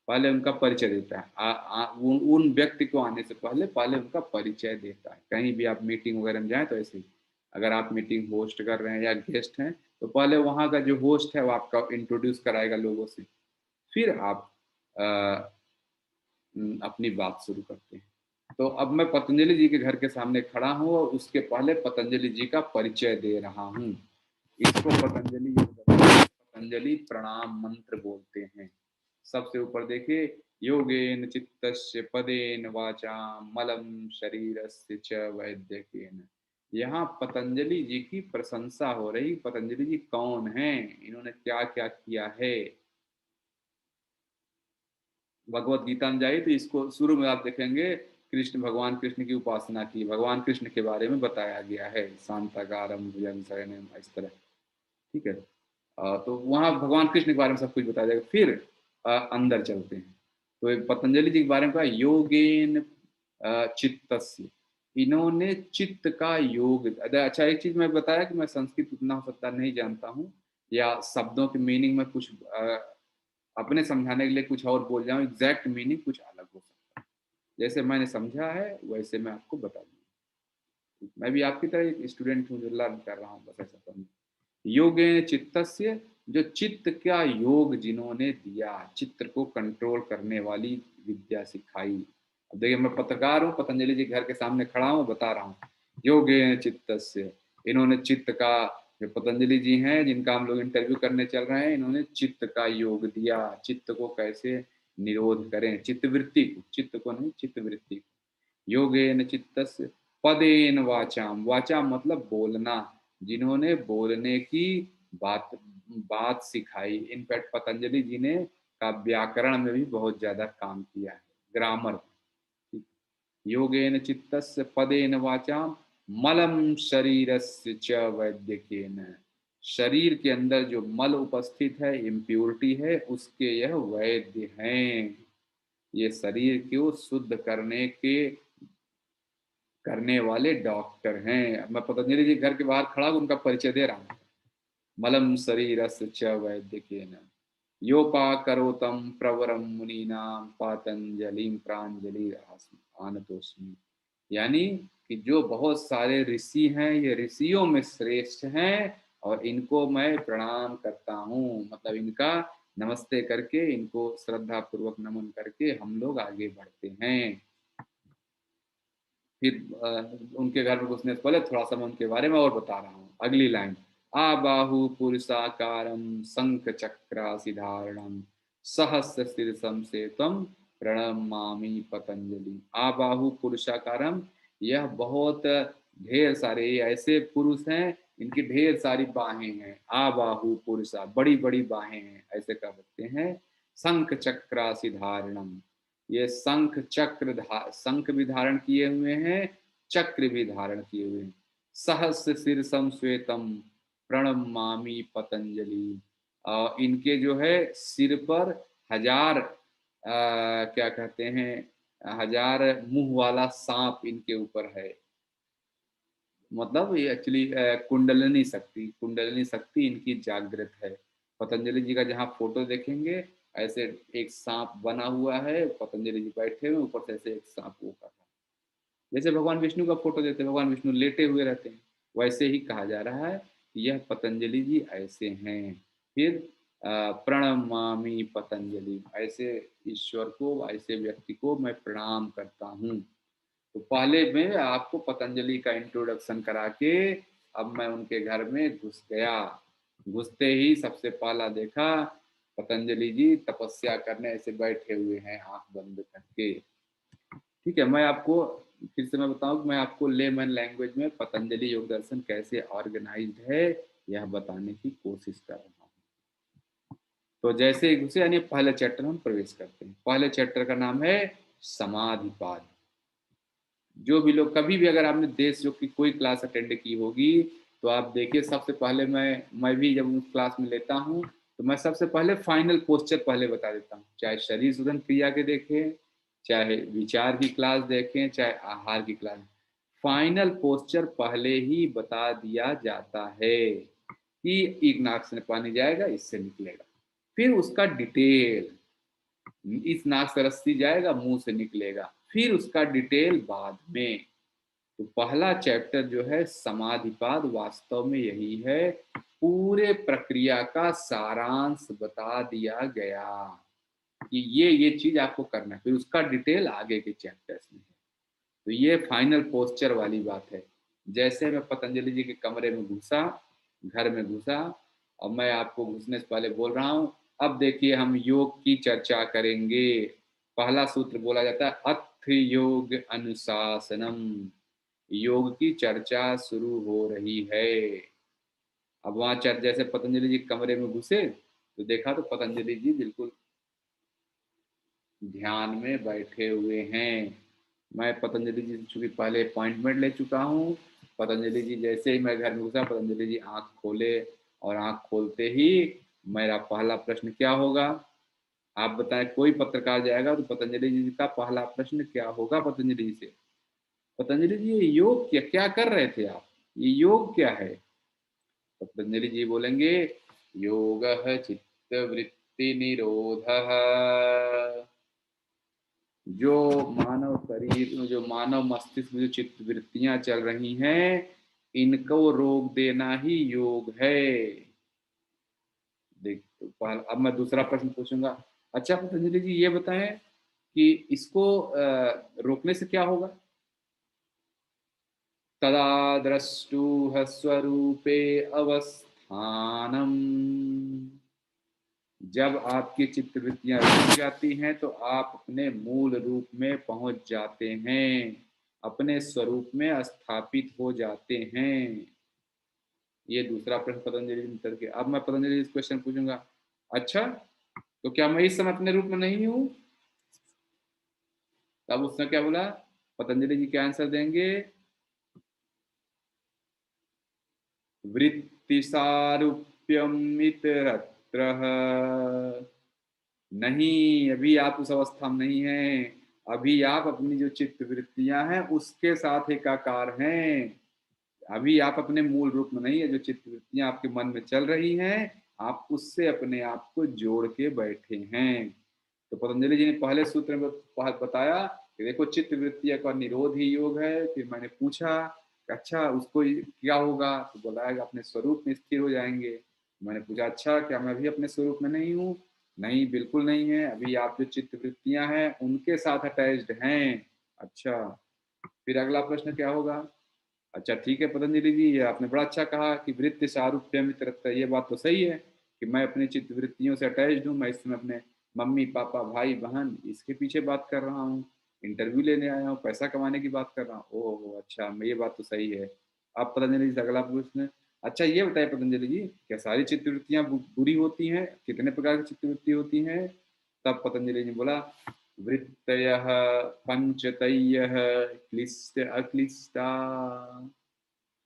पहले उनका परिचय देता है। उन व्यक्ति को आने से पहले पहले उनका परिचय देता है। कहीं भी आप मीटिंग वगैरह में जाएं तो ऐसे ही, अगर आप मीटिंग होस्ट कर रहे हैं या गेस्ट हैं तो पहले वहाँ का जो होस्ट है वो आपका इंट्रोड्यूस कराएगा लोगों से, फिर आप अपनी बात शुरू करते हैं। तो अब मैं पतंजलि जी के घर के सामने खड़ा हूँ और उसके पहले पतंजलि जी का परिचय दे रहा हूँ। इसको पतंजलि प्रणाम मंत्र बोलते हैं। सबसे ऊपर देखिए, योगेन चित्तस्य पदेन वाचा मलम शरीरस्य च वैद्यकेन। यहाँ पतंजलि जी की प्रशंसा हो रही। पतंजलि जी कौन हैं, इन्होंने क्या क्या किया है। भगवत गीता में जाइए तो इसको शुरू में आप देखेंगे, कृष्ण, भगवान कृष्ण की उपासना की, भगवान कृष्ण के बारे में बताया गया है, शांताकारम भुजंग शयनम, इस तरह। ठीक है। तो वहाँ भगवान कृष्ण के बारे में सब कुछ बताया जाएगा। फिर अंदर चलते हैं तो पतंजलि जी के बारे में कहा, योगेन चित्तस्य, इन्होंने चित्त का योग। अच्छा, एक चीज मैं बताया कि मैं संस्कृत उतना हो सकता नहीं जानता हूँ, या शब्दों के मीनिंग में कुछ अपने समझाने के लिए कुछ और बोल जाऊँ, एग्जैक्ट मीनिंग कुछ अलग हो सकता है। जैसे मैंने समझा है वैसे मैं आपको बता दूँ। मैं भी आपकी तरह एक स्टूडेंट हूँ जो लर्न कर रहा हूँ, बस ऐसा समझ। योगेन चित्तस्य, जो चित्त का योग जिन्होंने दिया, चित्त को कंट्रोल करने वाली विद्या सिखाई। अब देखिए, मैं पत्रकार हूँ, पतंजलि जी घर के सामने खड़ा हूँ, बता रहा हूँ योगेन चित्तस्य, इन्होंने चित्त का, जो पतंजलि जी हैं जिनका हम लोग इंटरव्यू करने चल रहे हैं, इन्होंने चित्त का योग दिया। चित्त को कैसे निरोध करें, चित्तवृत्ति को, चित्त को नहीं, चित्तवृत्ति को। योगेन चित्तस्य पदेन वाचाम, वाचा मतलब बोलना, जिन्होंने बोलने की बात बात सिखाई। इनफैक्ट पतंजलि जी ने का व्याकरण में भी बहुत ज्यादा काम किया है, ग्रामर। योगेन चित्तस्य पदेन वाचाम मलम शरीरस्य च वैद्यकेन, शरीर के अंदर जो मल उपस्थित है, इम्प्योरिटी है, उसके यह वैद्य हैं। ये शरीर को शुद्ध करने वाले डॉक्टर हैं। मैं पतंजलि जी घर के बाहर खड़ा उनका परिचय दे रहा हूँ। मलम शरीरस्य च वैद्यकेन योपाकरोतम प्रवरम मुनीनाम पातंजलिम प्रांजलि आनतोस्मि। यानी कि जो बहुत सारे ऋषि हैं, ये ऋषियों में श्रेष्ठ हैं और इनको मैं प्रणाम करता हूँ। मतलब इनका नमस्ते करके, इनको श्रद्धा पूर्वक नमन करके हम लोग आगे बढ़ते हैं। फिर उनके घर में घुसने से पहले थोड़ा सा मैं उनके बारे में और बता रहा हूँ। अगली लाइन, आबाहु पुरुषाकारम शंख चक्रासिधारणम सहस्र शीर्षम से तम प्रणमामि पतंजलि। आबाहु पुरुषाकारम, यह बहुत ढेर सारे ऐसे पुरुष हैं, इनकी ढेर सारी बाहें हैं। आबाहु पुरुषा, बड़ी बड़ी बाहें हैं, ऐसे कह सकते हैं। शंख चक्रासिधारणम, ये शंख भी धारण किए हुए हैं, चक्र भी धारण किए हुए हैं। सहस्र शीर्षम श्वेतम प्रणमामि पतंजलि, इनके जो है सिर पर हजार क्या कहते हैं, हजार मुंह वाला सांप इनके ऊपर है। मतलब ये एक्चुअली कुंडलिनी शक्ति इनकी जागृत है। पतंजलि जी का जहाँ फोटो देखेंगे, ऐसे एक सांप बना हुआ है, पतंजलि जी बैठे हुए, ऊपर से ऐसे एक सांप वो कर रहा है। जैसे भगवान विष्णु का फोटो देते हैं, भगवान विष्णु लेटे हुए रहते हैं, वैसे ही कहा जा रहा है कि यह पतंजलि जी ऐसे हैं। फिर प्रणमामि पतंजलि, ऐसे ईश्वर को, ऐसे व्यक्ति को मैं प्रणाम करता हूँ। तो पहले मैं आपको पतंजलि का इंट्रोडक्शन करा के अब मैं उनके घर में घुस गया। घुसते ही सबसे पहला देखा, पतंजलि जी तपस्या करने ऐसे बैठे हुए हैं आंख बंद करके। ठीक है, मैं आपको फिर से मैं बताऊं कि मैं आपको लेमन लैंग्वेज में पतंजलि योग दर्शन कैसे ऑर्गेनाइज्ड है यह बताने की कोशिश कर रहा हूँ। तो जैसे ही घुसे, यानी पहले चैप्टर हम प्रवेश करते हैं। पहले चैप्टर का नाम है समाधिपाद। जो भी लोग कभी भी, अगर आपने देश जो की कोई क्लास अटेंड की होगी, तो आप देखिए सबसे पहले मैं भी जब उस क्लास में लेता हूँ, तो मैं सबसे पहले फाइनल पोस्चर पहले बता देता हूँ। चाहे शरीर शोधन क्रिया के देखें, चाहे विचार की क्लास देखें, चाहे आहार की क्लास, फाइनल पोस्चर पहले ही बता दिया जाता है कि एक नाक से पानी जाएगा, इससे निकलेगा। फिर उसका डिटेल, इस नाक से रस्सी जाएगा, मुंह से निकलेगा, फिर उसका डिटेल बाद में। तो पहला चैप्टर जो है समाधिपाद, वास्तव में यही है पूरे प्रक्रिया का सारांश बता दिया गया कि ये चीज आपको करना है, फिर उसका डिटेल आगे के चैप्टर्स में है। तो ये फाइनल पोस्चर वाली बात है। जैसे मैं पतंजलि जी के कमरे में घुसा, घर में घुसा, और मैं आपको घुसने से पहले बोल रहा हूँ, अब देखिए हम योग की चर्चा करेंगे। पहला सूत्र बोला जाता है अथ योग अनुशासनम, योग की चर्चा शुरू हो रही है। अब वहां जैसे पतंजलि जी कमरे में घुसे तो देखा तो पतंजलि जी बिल्कुल ध्यान में बैठे हुए हैं। मैं पतंजलि जी से चूंकि पहले अपॉइंटमेंट ले चुका हूँ, पतंजलि जी जैसे ही मैं घर में घुसा, पतंजलि जी आंख खोले, और आंख खोलते ही मेरा पहला प्रश्न क्या होगा, आप बताएं। कोई पत्रकार जाएगा तो पतंजलि जी का पहला प्रश्न क्या होगा पतंजलि जी से, पतंजलि जी ये योग क्या क्या कर रहे थे आप, ये योग क्या है। तो पतंजलि जी बोलेंगे योग चित्त वृत्ति निरोध, जो मानव शरीर में, जो मानव मस्तिष्क में जो चित्त वृत्तियां चल रही हैं, इनको रोक देना ही योग है। देख तो अब मैं दूसरा प्रश्न पूछूंगा। अच्छा पतंजलि जी ये बताएं कि इसको रोकने से क्या होगा। तदा द्रष्टुः स्वरूपे अवस्थानम, जब आपकी चित्तवृत्तियां रुक जाती हैं तो आप अपने मूल रूप में पहुंच जाते हैं, अपने स्वरूप में स्थापित हो जाते हैं। ये दूसरा प्रश्न पतंजलि जी करके, अब मैं पतंजलि जी क्वेश्चन पूछूंगा। अच्छा तो क्या मैं इस समय अपने रूप में नहीं हूं। तब उसने क्या बोला, पतंजलि जी क्या आंसर देंगे, वृत्ति सारूप्यम इतरत्र, नहीं अभी आप उस अवस्था में नहीं हैं, अभी आप अपनी जो चित्त वृत्तियां हैं उसके साथ एकाकार हैं। अभी आप अपने मूल रूप में नहीं है, जो चित्त वृत्तियां आपके मन में चल रही हैं आप उससे अपने आप को जोड़ के बैठे हैं। तो पतंजलि जी ने पहले सूत्र में बताया कि देखो चित्त वृत्तियों का निरोध ही योग है। फिर मैंने पूछा कि अच्छा उसको क्या होगा, तो बताया अपने स्वरूप में स्थिर हो जाएंगे। मैंने पूछा अच्छा क्या मैं भी अपने स्वरूप में नहीं हूँ, नहीं बिल्कुल नहीं है, अभी आप जो चित्त वृत्तियां हैं उनके साथ अटैच्ड हैं। अच्छा फिर अगला प्रश्न क्या होगा। अच्छा ठीक है पतंजलि जी, ये आपने बड़ा अच्छा कहा कि वृत्ति सारूप्य मित्रता, ये बात तो सही है कि मैं अपनी चित्त वृत्तियों से अटैच्ड हूँ। मैं इस समय अपने मम्मी पापा भाई बहन इसके पीछे बात कर रहा हूँ, इंटरव्यू लेने आया हूँ, पैसा कमाने की बात कर रहा हूँ। ओह अच्छा मैं ये बात तो सही है। अब पतंजलि जी से अगला प्रश्न, अच्छा ये बताइए पतंजलि जी, क्या सारी चित्तवृत्तियां बुरी होती हैं, कितने प्रकार की चित्तवृत्ति होती हैं। तब पतंजलि जी बोला वृत्तयः पंचतयः क्लिष्ट अक्लिष्टा,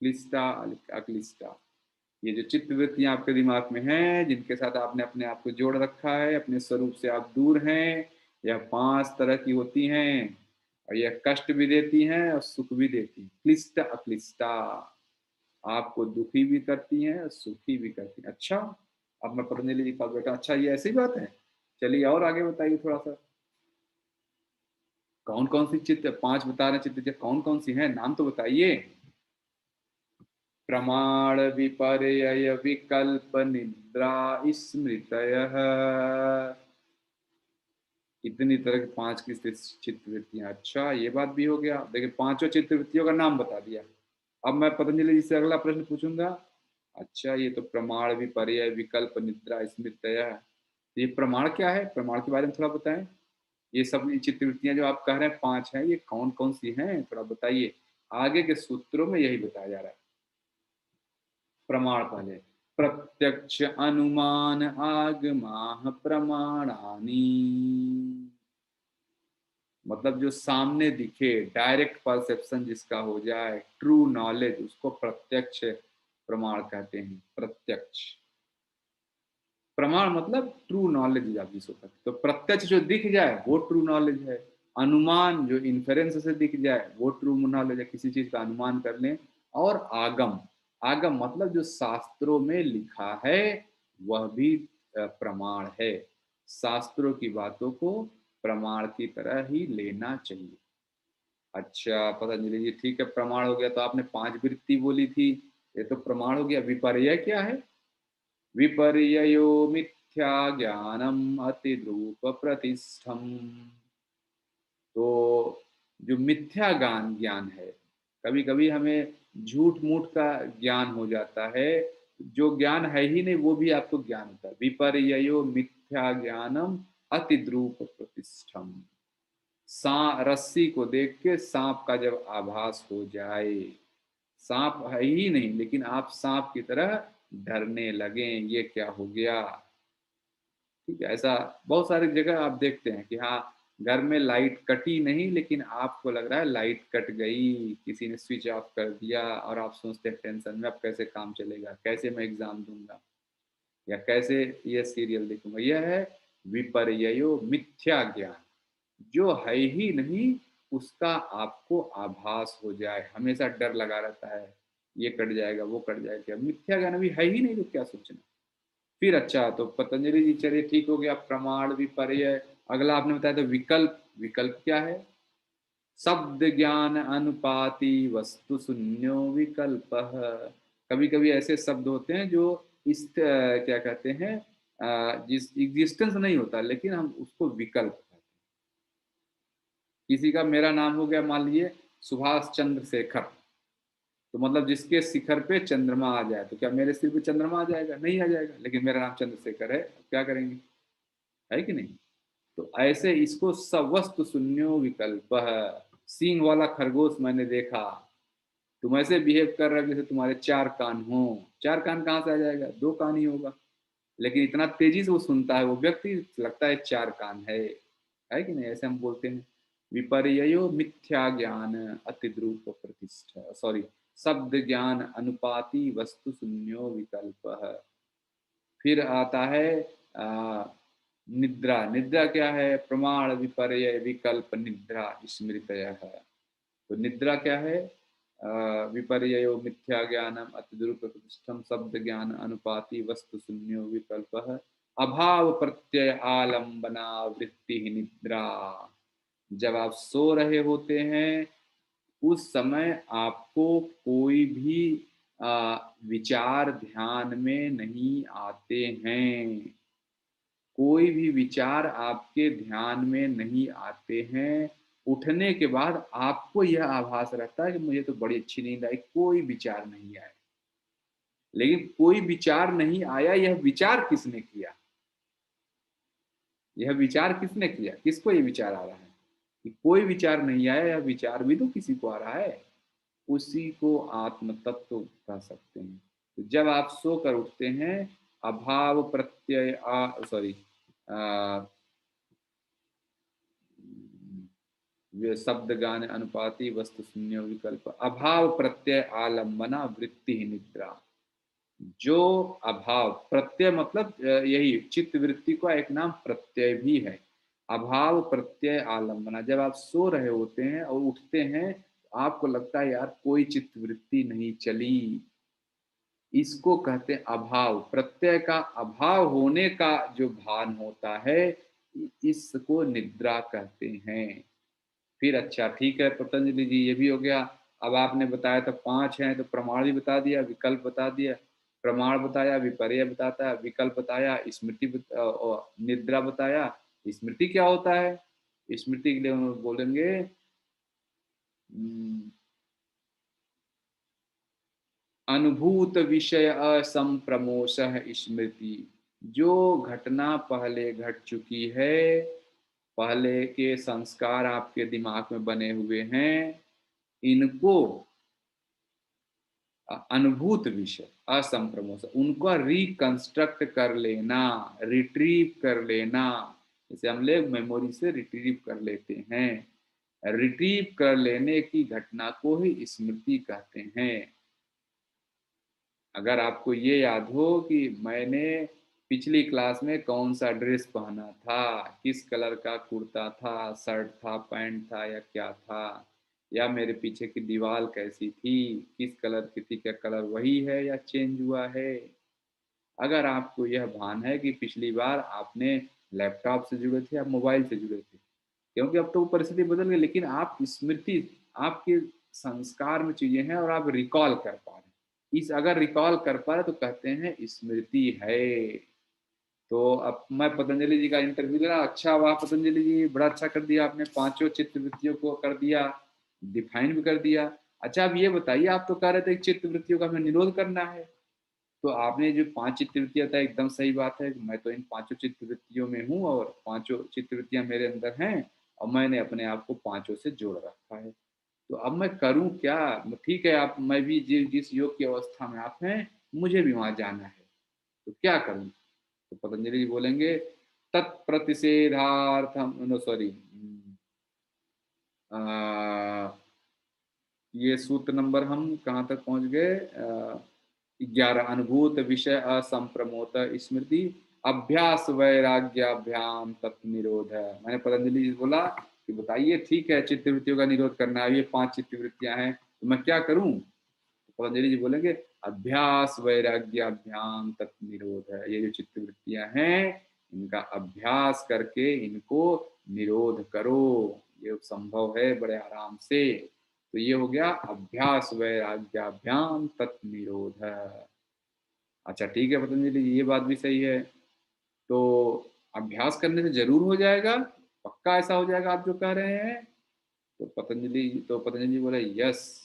क्लिष्टा अक्लिष्टा, ये जो चित्त वृत्तियां आपके दिमाग में हैं जिनके साथ आपने अपने आप को जोड़ रखा है, अपने स्वरूप से आप दूर हैं, यह 5 तरह की होती हैं, और यह कष्ट भी देती हैं और सुख भी देती हैं। क्लिष्ट अक्लिष्टा, आपको दुखी भी करती हैं और सुखी भी करती हैं। अच्छा अब मैं पतंजलि जी के पास बैठा, अच्छा ये ऐसी बात है, चलिए और आगे बताइए थोड़ा सा। कौन कौन सी चित्त, 5 बता रहे चित्त, कौन कौन सी हैं, नाम तो बताइए। प्रमाण विपर्यय विकल्प निद्रा स्मृतयः, इतनी तरह की 5 की चित्त वृत्तियां। अच्छा ये बात भी हो गया, देखिए 5 चित्त वृत्तियों का नाम बता दिया। अब मैं पतंजलि जी से अगला प्रश्न पूछूंगा। अच्छा ये तो प्रमाण विपर्यय विकल्प निद्रा स्मृतयः, ये प्रमाण क्या है, प्रमाण के बारे में थोड़ा बताएं। ये सब चित्त वृत्तियां जो आप कह रहे हैं 5 हैं, ये कौन कौन सी हैं थोड़ा बताइए। आगे के सूत्रों में यही बताया जा रहा है। प्रमाण पहले, प्रत्यक्ष अनुमान आगमाः प्रमाणानि, मतलब जो सामने दिखे, डायरेक्ट परसेप्शन जिसका हो जाए, ट्रू नॉलेज, उसको प्रत्यक्ष प्रमाण कहते हैं। प्रत्यक्ष प्रमाण मतलब ट्रू नॉलेज आप जिसको कहते हैं। तो प्रत्यक्ष जो दिख जाए वो ट्रू नॉलेज है, अनुमान जो इन्फेरेंस से दिख जाए वो ट्रू नॉलेज है, किसी चीज का अनुमान कर लें। और आगम, आगम मतलब जो शास्त्रों में लिखा है वह भी प्रमाण है। शास्त्रों की बातों को प्रमाण की तरह ही लेना चाहिए। अच्छा पतंजलि जी ठीक है, प्रमाण हो गया। तो आपने 5 वृत्ति बोली थी, ये तो प्रमाण हो गया। विपर्यय क्या है। विपर्ययो मिथ्या ज्ञानम अतिद्रूप प्रतिष्ठम। तो जो मिथ्या ज्ञान ज्ञान है, कभी कभी हमें झूठ मूठ का ज्ञान हो जाता है, जो ज्ञान है ही नहीं वो भी आपको ज्ञान होता है। विपर्ययो मिथ्या ज्ञानम अतिद्रूप प्रतिष्ठम। रस्सी को देख के सांप का जब आभास हो जाए, सांप है ही नहीं लेकिन आप सांप की तरह डरने लगे, ये क्या हो गया। ठीक है, ऐसा बहुत सारी जगह आप देखते हैं कि हाँ, घर में लाइट कटी नहीं लेकिन आपको लग रहा है लाइट कट गई, किसी ने स्विच ऑफ कर दिया, और आप सोचते हैं टेंशन में अब कैसे काम चलेगा, कैसे मैं एग्जाम दूंगा, या कैसे ये सीरियल देखूंगा। यह है विपर्ययो मिथ्या ज्ञान, जो है ही नहीं उसका आपको आभास हो जाए, हमेशा डर लगा रहता है, ये कट जाएगा वो कट जाएगा, मिथ्या ज्ञान अभी है ही नहीं तो क्या सोचना। फिर अच्छा, तो पतंजलि जी चलिए ठीक हो गया, प्रमाण विपर्य। अगला आपने बताया तो विकल्प। विकल्प क्या है? शब्द ज्ञान अनुपाति वस्तु शून्यो विकल्प। कभी कभी ऐसे शब्द होते हैं जो इस क्या कहते हैं, जिस एग्जिस्टेंस नहीं होता लेकिन हम उसको विकल्प कहते हैं। किसी का मेरा नाम हो गया मान लीजिए सुभाष चंद्र शेखर, तो मतलब जिसके शिखर पे चंद्रमा आ जाए, तो क्या मेरे सिर पे चंद्रमा आ जाएगा? नहीं आ जाएगा, लेकिन मेरा नाम चंद्रशेखर है, क्या करेंगे, है कि नहीं। तो ऐसे इसको सवस्तु शून्यो विकल्प है। सींग वाला खरगोश मैंने देखा, तुम ऐसे बिहेव कर रहे हो जैसे तुम्हारे चार कान हो। चार कान कहाँ से आ जाएगा? दो कान ही होगा, लेकिन इतना तेजी से वो सुनता है वो व्यक्ति, लगता है चार कान है कि नहीं, ऐसे हम बोलते हैं। विपर्ययो मिथ्या ज्ञान अतिद्रूप प्रतिष्ठा, सॉरी, शब्द ज्ञान अनुपाति वस्तु शून्यो विकल्प। फिर आता है आ, निद्रा। निद्रा क्या है? प्रमाण विपर्य विकल्प निद्रा स्मृतय है। तो निद्रा क्या है? विपर्ययो मिथ्या ज्ञानम अतिद्रुप प्रतिष्ठम शब्द ज्ञान अनुपाति वस्तु शून्यो विकल्प है। अभाव प्रत्यय आलम्बना वृत्ति ही निद्रा। जब आप सो रहे होते हैं उस समय आपको कोई भी विचार ध्यान में नहीं आते हैं, कोई भी विचार आपके ध्यान में नहीं आते हैं। उठने के बाद आपको यह आभास रहता है कि मुझे तो बड़ी अच्छी नींद आई, कोई विचार नहीं आया। लेकिन कोई विचार नहीं आया, यह विचार किसने किया? यह विचार किसने किया? किसको ये विचार आ रहा है कि कोई विचार नहीं आया? यह विचार भी तो किसी को आ रहा है, उसी को आत्म तत्व कह सकते हैं। तो जब आप सोकर उठते हैं, अभाव प्रत्यय सॉरी, शब्द गान अनुपाति वस्तु शून्य विकल्प अभाव प्रत्यय आलम्बना वृत्ति ही निद्रा। जो अभाव प्रत्यय मतलब यही चित्त वृत्ति का एक नाम प्रत्यय भी है। अभाव प्रत्यय आलम्बना, जब आप सो रहे होते हैं और उठते हैं तो आपको लगता है यार कोई चित्त वृत्ति नहीं चली, इसको कहते हैं अभाव। प्रत्यय का अभाव होने का जो भान होता है, इसको निद्रा कहते हैं। फिर अच्छा ठीक है पतंजलि जी, ये भी हो गया। अब आपने बताया तो पांच हैं, तो प्रमाण भी बता दिया, विकल्प बता दिया। प्रमाण बताया, विपर्य बताता है, विकल्प बताया, स्मृति और निद्रा बताया। स्मृति क्या होता है? स्मृति के लिए हम बोलेंगे अनुभूत विषय असंप्रमोश स्मृति। जो घटना पहले घट चुकी है, पहले के संस्कार आपके दिमाग में बने हुए हैं, इनको अनुभूत विषय असंप्रमोश, उनको रिकंस्ट्रक्ट कर लेना, रिट्रीव कर लेना। जैसे हम लोग मेमोरी से रिट्रीव कर लेते हैं, रिट्रीव कर लेने की घटना को ही स्मृति कहते हैं। अगर आपको ये याद हो कि मैंने पिछली क्लास में कौन सा ड्रेस पहना था, किस कलर का कुर्ता था, शर्ट था, पैंट था या क्या था, या मेरे पीछे की दीवार कैसी थी, किस कलर की थी, क्या कलर वही है या चेंज हुआ है। अगर आपको यह भान है कि पिछली बार आपने लैपटॉप से जुड़े थे या मोबाइल से जुड़े थे, क्योंकि अब तो वो परिस्थिति बदल गई, लेकिन आप स्मृति, आपके संस्कार में चीजें हैं और आप रिकॉल कर पा रहे हैं, इस अगर रिकॉल कर पा रहे तो कहते हैं स्मृति है। तो अब मैं पतंजलि जी का इंटरव्यू ले रहा, अच्छा वाह पतंजलि जी बड़ा अच्छा कर दिया आपने, पांचों चित्त वृत्तियों को कर दिया, डिफाइन भी कर दिया। अच्छा अब ये बताइए, आप तो कह रहे थे चित्त वृत्तियों का हमें निरोध करना है, तो आपने जो पांच चित्त वृत्तियां था एकदम सही बात है, मैं तो इन पांचों चित्त वृत्तियों में हूँ और पांचों चित्त वृत्तियां मेरे अंदर हैं और मैंने अपने आप को पांचों से जोड़ रखा है। तो अब मैं करूं क्या? ठीक है, आप मैं भी जिस योग की अवस्था में आप हैं मुझे भी वहां जाना है, तो क्या करूं? तो पतंजलि जी बोलेंगे तत्प्रतिषेधार्थम, नो सॉरी, ये सूत्र नंबर हम कहाँ तक पहुंच गए? 11, अनुभूत विषय असंप्रमोत स्मृति अभ्यास वैराग्याभ्याम तत्निरोध है। मैंने पतंजलि जी से बोला कि बताइए ठीक है चित्तवृत्तियों का निरोध करना है, ये पांच चित्तवृत्तियां हैं, तो मैं क्या करूं? तो पतंजलि जी बोलेंगे अभ्यास वैराग्याभ्याम तत्निरोध है। ये जो चित्तवृत्तियां हैं इनका अभ्यास करके इनको निरोध करो, ये संभव है बड़े आराम से। तो ये हो गया अभ्यास वैराग्याभ्याम तत्निरोध। अच्छा ठीक है पतंजलि जी, ये बात भी सही है, तो अभ्यास करने से जरूर हो जाएगा, पक्का ऐसा हो जाएगा आप जो कह रहे हैं? तो पतंजलि जी बोले यस,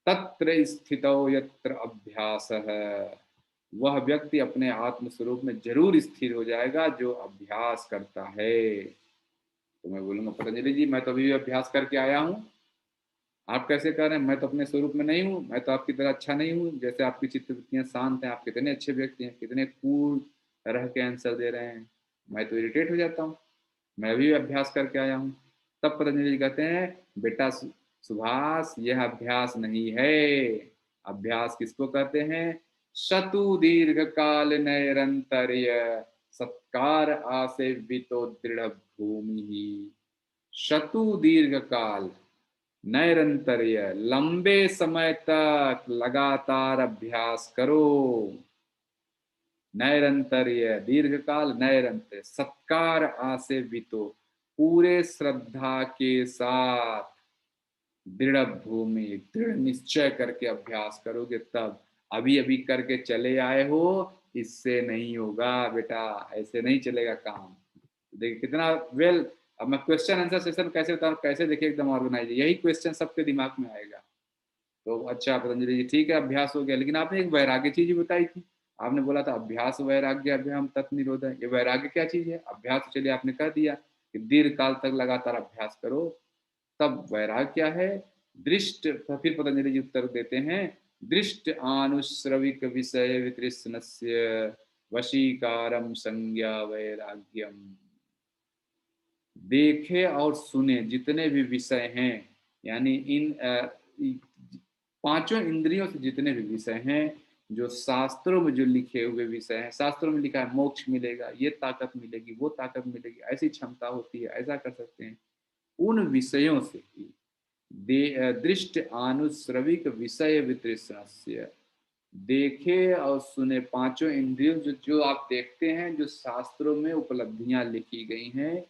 तत्र स्थितो यत्र अभ्यास है, वह व्यक्ति अपने आत्म स्वरूप में जरूर स्थिर हो जाएगा जो अभ्यास करता है। तो मैं बोलूंगा पतंजलि जी मैं तो अभी भी अभ्यास करके आया हूँ, आप कैसे कह रहे हैं? मैं तो अपने स्वरूप में नहीं हूँ, मैं तो आपकी तरह अच्छा नहीं हूँ, जैसे आपकी चित्तवृत्तियां शांत हैं, आप कितने अच्छे व्यक्ति हैं, कितने कूल रह के आंसर दे रहे हैं, मैं तो इरिटेट हो जाता हूँ, मैं भी अभ्यास करके आया हूँ। तब पतंजलि जी कहते हैं बेटा सुभाष यह अभ्यास नहीं है, अभ्यास किसको कहते हैं? शतु दीर्घ काल नैरंतर्य सत्कार आसेवितो दृढ़ भूमि ही। शतु दीर्घ काल नैरंतर्य, लंबे समय तक लगातार अभ्यास करो, नैरंतर्य दीर्घकाल, नैरंतर्य सत्कार आसेवितो, पूरे श्रद्धा के साथ, दृढ़ भूमि, दृढ़ निश्चय करके अभ्यास करोगे तब। अभी अभी करके चले आए हो, इससे नहीं होगा बेटा, ऐसे नहीं चलेगा काम। देखिए कितना वेल, अब मैं क्वेश्चन आंसर सेशन कैसे बताऊं, कैसे देखिए एकदम ऑर्गेनाइज, यही क्वेश्चन सबके दिमाग में आएगा। तो अच्छा पतंजलि जी ठीक है अभ्यास हो गया, लेकिन आपने एक वैराग्य चीज ही बताई थी, आपने बोला था अभ्यास वैराग्य अभ्याम तत् निरोध है, ये वैराग्य क्या चीज है? अभ्यास तो चलिए आपने कह दिया कि दीर्घ काल तक लगातार अभ्यास करो, तब वैराग्य क्या है? दृष्ट, फिर पतंजलि जी उत्तर देते हैं दृष्ट आनुश्रविक विषय वितृष्णस्य वशीकारम संज्ञा वैराग्यम। देखे और सुने जितने भी विषय हैं, यानी इन पांचों इंद्रियों से जितने भी विषय हैं, जो शास्त्रों में जो लिखे हुए विषय हैं, शास्त्रों में लिखा है मोक्ष मिलेगा, ये ताकत मिलेगी, वो ताकत मिलेगी, ऐसी क्षमता होती है, ऐसा कर सकते हैं, उन विषयों से ही दृष्ट आनुश्रविक विषय वितृष्णस्य, देखे और सुने पांचों इंद्रियों जो जो आप देखते हैं, जो शास्त्रों में उपलब्धियां लिखी गई हैं,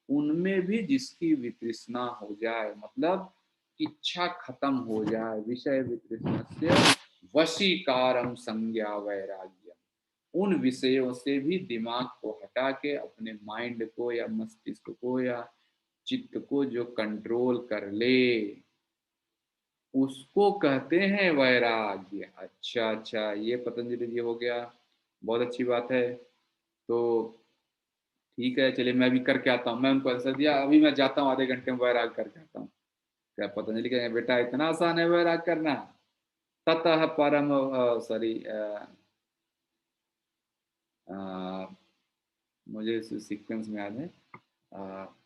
उनमें भी जिसकी वितृष्णा हो जाए, मतलब इच्छा खत्म हो जाए, विषय वितृष्णस्य वशीकारम संज्ञा वैराग्यम, उन विषयों से भी दिमाग को हटा के अपने माइंड को या मस्तिष्क को या चित्त को जो कंट्रोल कर ले, उसको कहते हैं वैराग्य। अच्छा अच्छा, ये पतंजलि जी हो गया, बहुत अच्छी बात है। तो ठीक है चलिए मैं भी करके आता हूँ, मैं उनको आंसर दिया, अभी मैं जाता हूँ आधे घंटे में वैराग करके आता हूँ। क्या पतंजलि कहेंगे बेटा इतना आसान है वैराग करना? ततः परम, सॉरी, मुझे सीक्वेंस में याद है,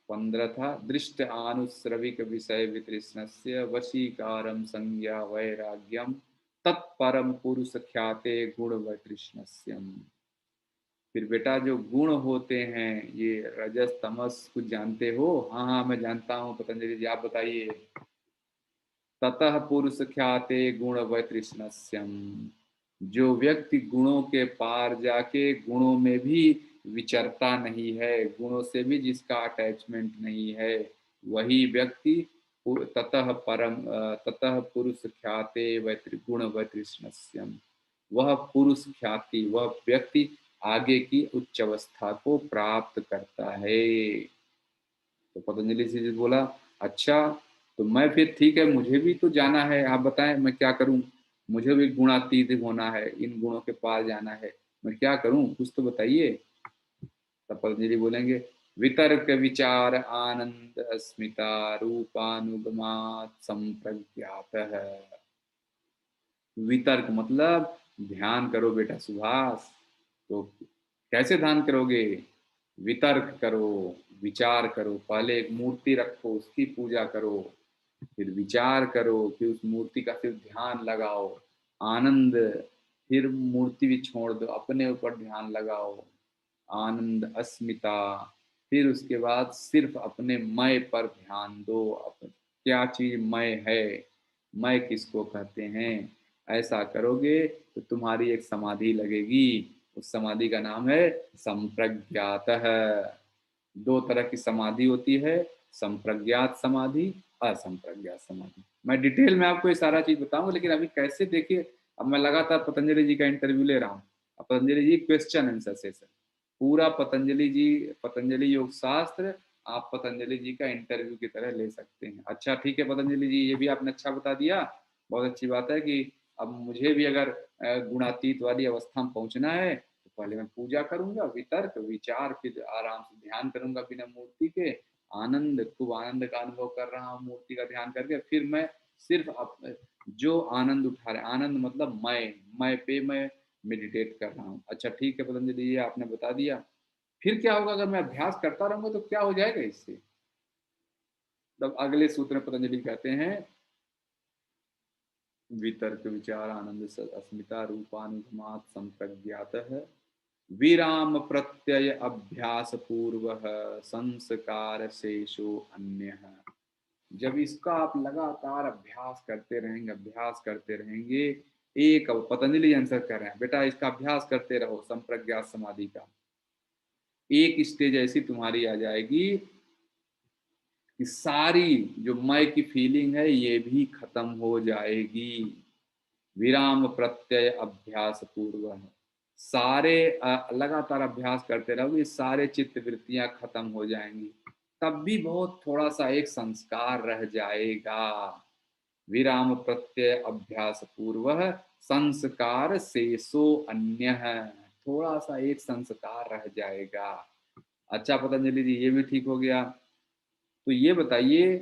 15 था, दृष्ट आनुश्रविक विषय वितृष्णस्य वशीकारम संज्ञा वैराग्यम तत्परम पुरुष ख्याते गुण वैतृष्णस्यम। फिर बेटा जो गुण होते हैं, ये रजस तमस कुछ जानते हो? हाँ हाँ मैं जानता हूँ पतंजलि जी, आप बताइए। ततः पुरुष ख्याते गुण वैतृष्णस्यम, जो व्यक्ति गुणों के पार जाके गुणों में भी विचरता नहीं है, गुणों से भी जिसका अटैचमेंट नहीं है, वही व्यक्ति ततः परम ततः पुरुष ख्याते व त्रिगुण व तृष्णस्यम। वह पुरुष ख्याति, वह व्यक्ति आगे की उच्च अवस्था को प्राप्त करता है। तो पतंजलि जी बोला, अच्छा तो मैं फिर ठीक है, मुझे भी तो जाना है, आप बताएं मैं क्या करूं, मुझे भी गुणातीत होना है, इन गुणों के पार जाना है, मैं क्या करूं, कुछ तो बताइए। तब पतंजलि बोलेंगे, वितर्क विचार आनंद अस्मिता रूपानुगमात संप्रज्ञात है। वितर्क मतलब ध्यान करो बेटा सुभाष। तो कैसे ध्यान करोगे? वितर्क करो, विचार करो, पहले एक मूर्ति रखो, उसकी पूजा करो, फिर विचार करो, फिर उस मूर्ति का फिर ध्यान लगाओ, आनंद, फिर मूर्ति भी छोड़ दो, अपने ऊपर ध्यान लगाओ, आनंद अस्मिता, फिर उसके बाद सिर्फ अपने मैं पर ध्यान दो, क्या चीज मैं है, मैं किसको कहते हैं। ऐसा करोगे तो तुम्हारी एक समाधि लगेगी, उस समाधि का नाम है संप्रज्ञात है। दो तरह की समाधि होती है, संप्रज्ञात समाधि, असंप्रज्ञात समाधि। मैं डिटेल में आपको ये सारा चीज बताऊंगा, लेकिन अभी कैसे देखिए, अब मैं लगातार पतंजलि जी का इंटरव्यू ले रहा हूँ। अब पतंजलि जी क्वेश्चन आंसर सेशन, पूरा पतंजलि जी, पतंजलि योग शास्त्र आप पतंजलि जी का इंटरव्यू की तरह ले सकते हैं। अच्छा ठीक है पतंजलि जी, ये भी आपने अच्छा बता दिया, बहुत अच्छी बात है कि अब मुझे भी अगर गुणातीत वाली अवस्था में पहुंचना है तो पहले मैं पूजा करूंगा, वितर्क विचार, फिर आराम से ध्यान करूंगा बिना मूर्ति के, आनंद, खूब आनंद का अनुभव कर रहा हूँ मूर्ति का ध्यान करके, फिर मैं सिर्फ जो आनंद उठा रहे, आनंद मतलब मैं पे मैं मेडिटेट कर रहा हूँ। अच्छा ठीक है पतंजलि ये आपने बता दिया, फिर क्या होगा अगर मैं अभ्यास करता रहूंगा तो क्या हो जाएगा इससे? तब अगले सूत्र में पतंजलि कहते हैं, वितर्क विचार आनंद अस्मिता रूपानुगमात संप्रज्ञात है, विराम प्रत्यय अभ्यास पूर्व संस्कार शेषो अन्य। जब इसका आप लगातार अभ्यास करते रहेंगे, अभ्यास करते रहेंगे, एक, अब पतंजलि आंसर कर रहे हैं, बेटा इसका अभ्यास करते रहो संप्रज्ञात समाधि का, एक स्टेज ऐसी तुम्हारी आ जाएगी कि सारी जो मैं की फीलिंग है ये भी खत्म हो जाएगी। विराम प्रत्यय अभ्यास पूर्व है, सारे लगातार अभ्यास करते रहोगे, सारे चित्त वृत्तियां खत्म हो जाएंगी, तब भी बहुत थोड़ा सा एक संस्कार रह जाएगा। विराम प्रत्यय अभ्यास पूर्व संस्कार शेषो अन्य है, थोड़ा सा एक संस्कार रह जाएगा। अच्छा पतंजलि जी ये भी ठीक हो गया, तो ये बताइए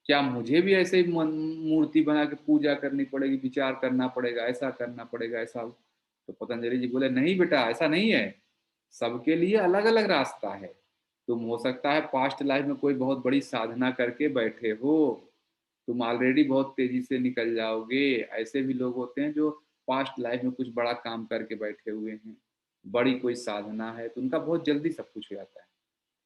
क्या मुझे भी ऐसे ही मूर्ति बना के पूजा करनी पड़ेगी, विचार करना पड़ेगा, ऐसा करना पड़ेगा ऐसा? तो पतंजलि जी बोले नहीं बेटा ऐसा नहीं है, सबके लिए अलग अलग रास्ता है। तुम हो सकता है पास्ट लाइफ में कोई बहुत बड़ी साधना करके बैठे हो, तुम ऑलरेडी बहुत तेजी से निकल जाओगे, ऐसे भी लोग होते हैं जो पास्ट लाइफ में कुछ बड़ा काम करके बैठे हुए हैं, बड़ी कोई साधना है तो उनका बहुत जल्दी सब कुछ हो जाता है।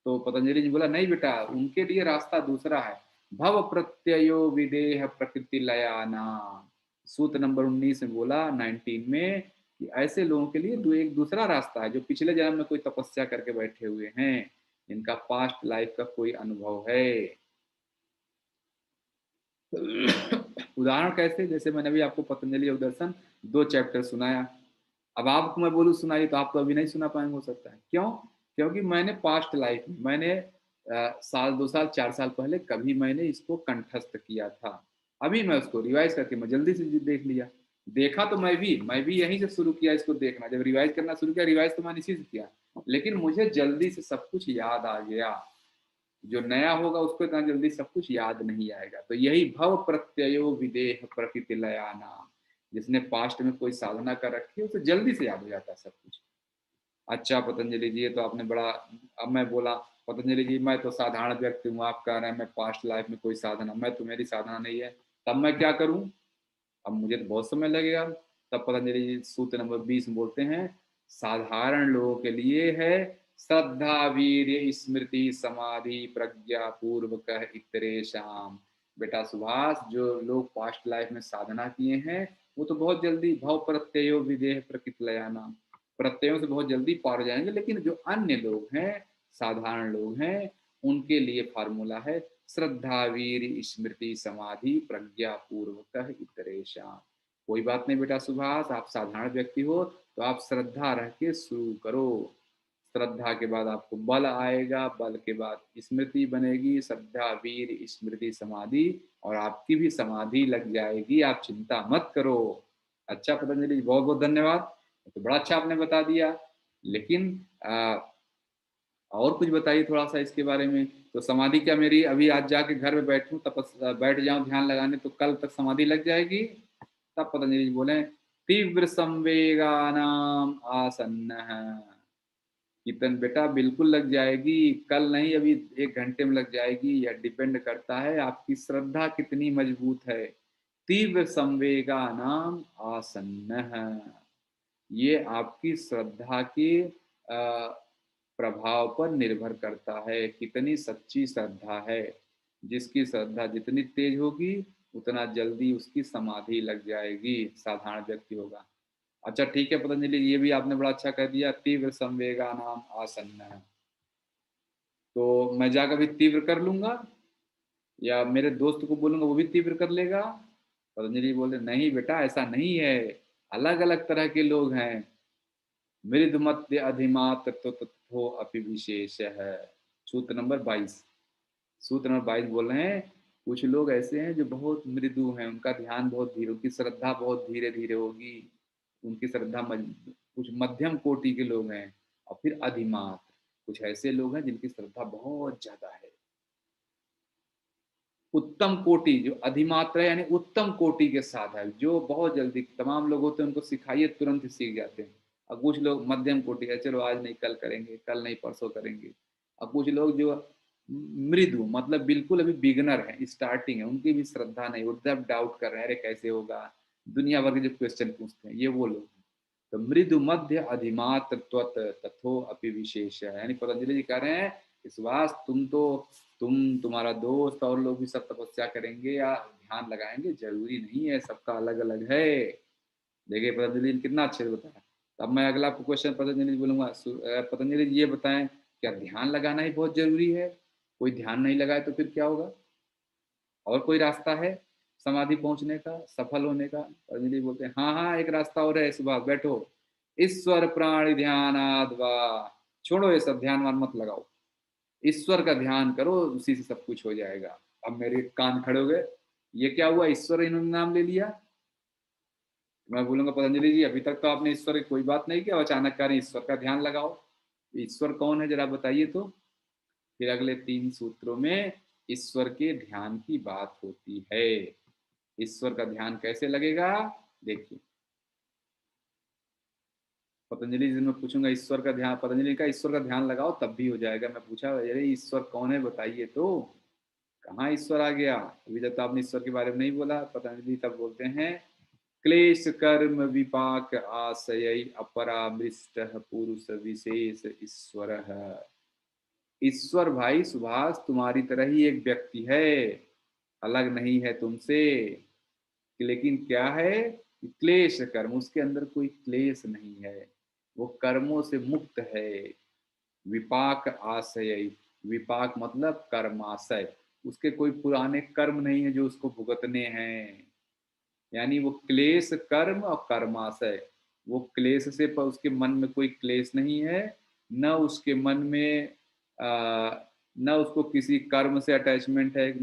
तो पतंजलि जी बोला नहीं बेटा उनके लिए रास्ता दूसरा है, भव प्रत्ययो विदेह प्रकृति लयाना। सूत्र नंबर 19 में बोला, 19 में, कि ऐसे लोगों के लिए एक दूसरा रास्ता है जो पिछले जन्म में कोई तपस्या करके बैठे हुए हैं, इनका पास्ट लाइफ का कोई अनुभव है। उदाहरण कैसे, जैसे मैंने अभी आपको पतंजलि योग दर्शन 2 चैप्टर सुनाया, अब आपको मैं बोलूँ सुनाइए तो आप तो अभी नहीं सुना पाएंगे हो सकता है, क्यों? क्योंकि मैंने पास्ट लाइफ में मैंने साल 2 साल 4 साल पहले कभी मैंने इसको कंठस्थ किया था, अभी मैं उसको रिवाइज करके मैं जल्दी से देख लिया। देखा तो मैं भी यहीं से शुरू किया इसको देखना, जब रिवाइज करना शुरू किया, रिवाइज तो मैंने इसी से किया, लेकिन मुझे जल्दी से सब कुछ याद आ गया। जो नया होगा उसको इतना जल्दी सब कुछ याद नहीं आएगा। तो यही भव प्रत्ययो विदेह प्रकृति लयाना, जिसने पास्ट में कोई साधना कर रखी है उसे जल्दी से याद हो जाता है सब कुछ। अच्छा पतंजलि जी ये तो आपने बड़ा, अब मैं बोला पतंजलि जी मैं तो साधारण व्यक्ति हूँ, आप कह रहे हैं मैं पास्ट लाइफ में कोई साधना, मैं तो मेरी साधना नहीं है, तब मैं क्या करूँ? अब मुझे तो बहुत समय लगेगा। तब पतंजलि जी सूत्र नंबर 20 में बोलते हैं, साधारण लोगों के लिए है श्रद्धा वीर्य स्मृति समाधि प्रज्ञा पूर्वक इतरेशम। बेटा सुभाष जो लोग पास्ट लाइफ में साधना किए हैं वो तो बहुत जल्दी भव प्रत्ययो विदेह प्रकृति लयाना, प्रत्ययों से बहुत जल्दी पार हो जाएंगे, लेकिन जो अन्य लोग हैं, साधारण लोग हैं, उनके लिए फार्मूला है श्रद्धा वीर स्मृति समाधि प्रज्ञा पूर्वक इतरेशा। कोई बात नहीं बेटा सुभाष, आप साधारण व्यक्ति हो तो आप श्रद्धा रह के शुरू करो। श्रद्धा के बाद आपको बल आएगा, बल के बाद स्मृति बनेगी, श्रद्धा वीर स्मृति समाधि, और आपकी भी समाधि लग जाएगी, आप चिंता मत करो। अच्छा पतंजलि जी, बहुत बहुत धन्यवाद, तो बड़ा अच्छा आपने बता दिया। लेकिन और कुछ बताइए थोड़ा सा इसके बारे में। तो समाधि क्या मेरी अभी आज जाके घर में बैठूं, बैठ जाऊं ध्यान लगाने, तो कल तक समाधि लग जाएगी? तब पतंजलि जी बोले तीव्र संवेगानाम आसन्न। कितन बेटा बिल्कुल लग जाएगी, कल नहीं अभी 1 घंटे में लग जाएगी। यह डिपेंड करता है आपकी श्रद्धा कितनी मजबूत है। तीव्र संवेगानाम आसन्न, ये आपकी श्रद्धा के प्रभाव पर निर्भर करता है, कितनी सच्ची श्रद्धा है। जिसकी श्रद्धा जितनी तेज होगी उतना जल्दी उसकी समाधि लग जाएगी, साधारण व्यक्ति होगा। अच्छा ठीक है पतंजलि, ये भी आपने बड़ा अच्छा कह दिया, तीव्र संवेगा नाम आसन्न। तो मैं जाकर भी तीव्र कर लूंगा या मेरे दोस्त को बोलूंगा वो भी तीव्र कर लेगा? पतंजलि बोले नहीं बेटा ऐसा नहीं है, अलग अलग तरह के लोग हैं। मृद मध्य अधिमात्र तो तत्व अपि विशेष है। सूत्र नंबर 22, सूत्र नंबर 22 बोल रहे हैं कुछ लोग ऐसे हैं जो बहुत मृदु हैं, उनका ध्यान बहुत धीरे, उनकी श्रद्धा बहुत धीरे धीरे होगी, उनकी श्रद्धा कुछ मध्यम कोटि के लोग हैं। और फिर अधिमात्र, कुछ ऐसे लोग हैं जिनकी श्रद्धा बहुत ज्यादा है। उत्तम कोटि जो अधिमात्र है यानी उत्तम कोटि के साथ है, जो बहुत जल्दी, तमाम लोग होते हैं उनको सिखाइए तुरंत ही सीख जाते हैं। और कुछ लोग मध्यम कोटि है, चलो आज नहीं कल करेंगे, कल नहीं परसों करेंगे। और कुछ लोग जो मृदु मतलब बिल्कुल अभी बिगनर है, स्टार्टिंग है, उनकी भी श्रद्धा नहीं, वो सब डाउट कर रहे हैं, अरे कैसे होगा, दुनिया भर के जो क्वेश्चन पूछते हैं, ये वो लोग हैं। तो मृदु मध्य अधिमात्र त्वत तथो अपि विशेष है, यानी पतंजलि जी कह रहे हैं विश्वास तुम्हारा दोस्त और लोग भी सब तपस्या करेंगे या ध्यान लगाएंगे, जरूरी नहीं है, सबका अलग अलग है। देखिए पतंजलि ने कितना अच्छे से बताया। अब मैं अगला क्वेश्चन पतंजलि बोलूंगा, पतंजलि ये बताएं क्या ध्यान लगाना ही बहुत जरूरी है? कोई ध्यान नहीं लगाए तो फिर क्या होगा? और कोई रास्ता है समाधि पहुंचने का, सफल होने का? पतंजलि बोलते हैं हाँ हाँ एक रास्ता और है, सुबह बैठो, ईश्वर प्राणी ध्यान वा, छोड़ो ये सब ध्यान वान मत लगाओ, ईश्वर का ध्यान करो, उसी से सब कुछ हो जाएगा। अब मेरे कान खड़े हो गए, ये क्या हुआ, ईश्वर इन्होंने नाम ले लिया? मैं बोलूंगा पतंजलि जी अभी तक तो आपने ईश्वर की कोई बात नहीं किया, अचानक कह रहे ईश्वर का ध्यान लगाओ। ईश्वर कौन है जरा बताइए तो। फिर अगले 3 सूत्रों में ईश्वर के ध्यान की बात होती है। ईश्वर का ध्यान कैसे लगेगा देखिए। पतंजलि जी मैं पूछूंगा ईश्वर का ध्यान, पतंजलि का ईश्वर का ध्यान लगाओ तब भी हो जाएगा। मैं पूछा अरे ईश्वर कौन है बताइए तो, कहाँ ईश्वर आ गया? अभी तक तो आपने ईश्वर के बारे में नहीं बोला। पतंजलि तब बोलते हैं क्लेश कर्म विपाक आशय अपरामृष्ट पुरुष विशेष ईश्वर। ईश्वर भाई सुभाष तुम्हारी तरह ही एक व्यक्ति है, अलग नहीं है तुमसे, लेकिन क्या है क्लेश कर्म, उसके अंदर कोई क्लेश नहीं है, वो कर्मों से मुक्त है। विपाक आशय, विपाक मतलब कर्माशय, उसके कोई पुराने कर्म नहीं है जो उसको भुगतने हैं। यानी वो क्लेश कर्म और कर्माशय, वो क्लेश से पर उसके मन में कोई क्लेश नहीं है, न उसके मन में न उसको किसी कर्म से अटैचमेंट है,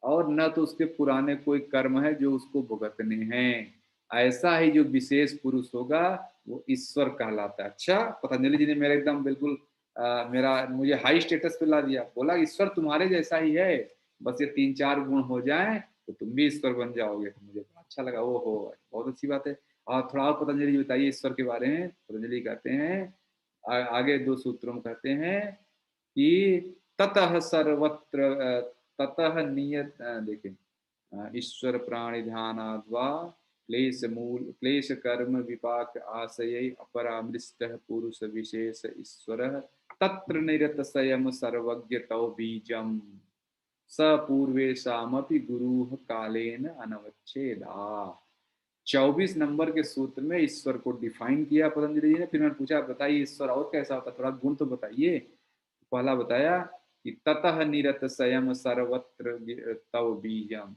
और न तो उसके पुराने कोई कर्म है जो उसको भुगतने हैं। ऐसा ही जो विशेष पुरुष होगा वो ईश्वर कहलाता है। अच्छा पतंजलि जी ने मेरा एकदम बिल्कुल मेरा मुझे हाई स्टेटस पे ला दिया, बोला ईश्वर तुम्हारे जैसा ही है, बस ये 3-4 गुण हो जाएं तो तुम भी ईश्वर बन जाओगे। तो मुझे अच्छा लगा, ओ हो बहुत अच्छी बात है। और थोड़ा और पतंजलि जी बताइए ईश्वर के बारे में। पतंजलि कहते हैं आगे 2 सूत्रों में कहते हैं कि ततः सर्वत्र ततः नियत देखिए ईश्वर प्राणि ध्यानाद्वा क्लेश मूल क्लेश कर्म विपाक आशय अपरामृष्ट पुरुष विशेष ईश्वर तत्र निरत संयम सर्वज्ञ तौ बीजम स पूर्वेशामपि गुरु कालेन अनवच्छेदा। 24 नंबर के सूत्र में ईश्वर को डिफाइन किया पतंजलि जी ने। फिर मैंने पूछा बताइए ईश्वर और कैसा होता, थोड़ा गुण तो बताइए। पहला बताया कि ततः निरत स्वयं सर्वत्र तव बीजम।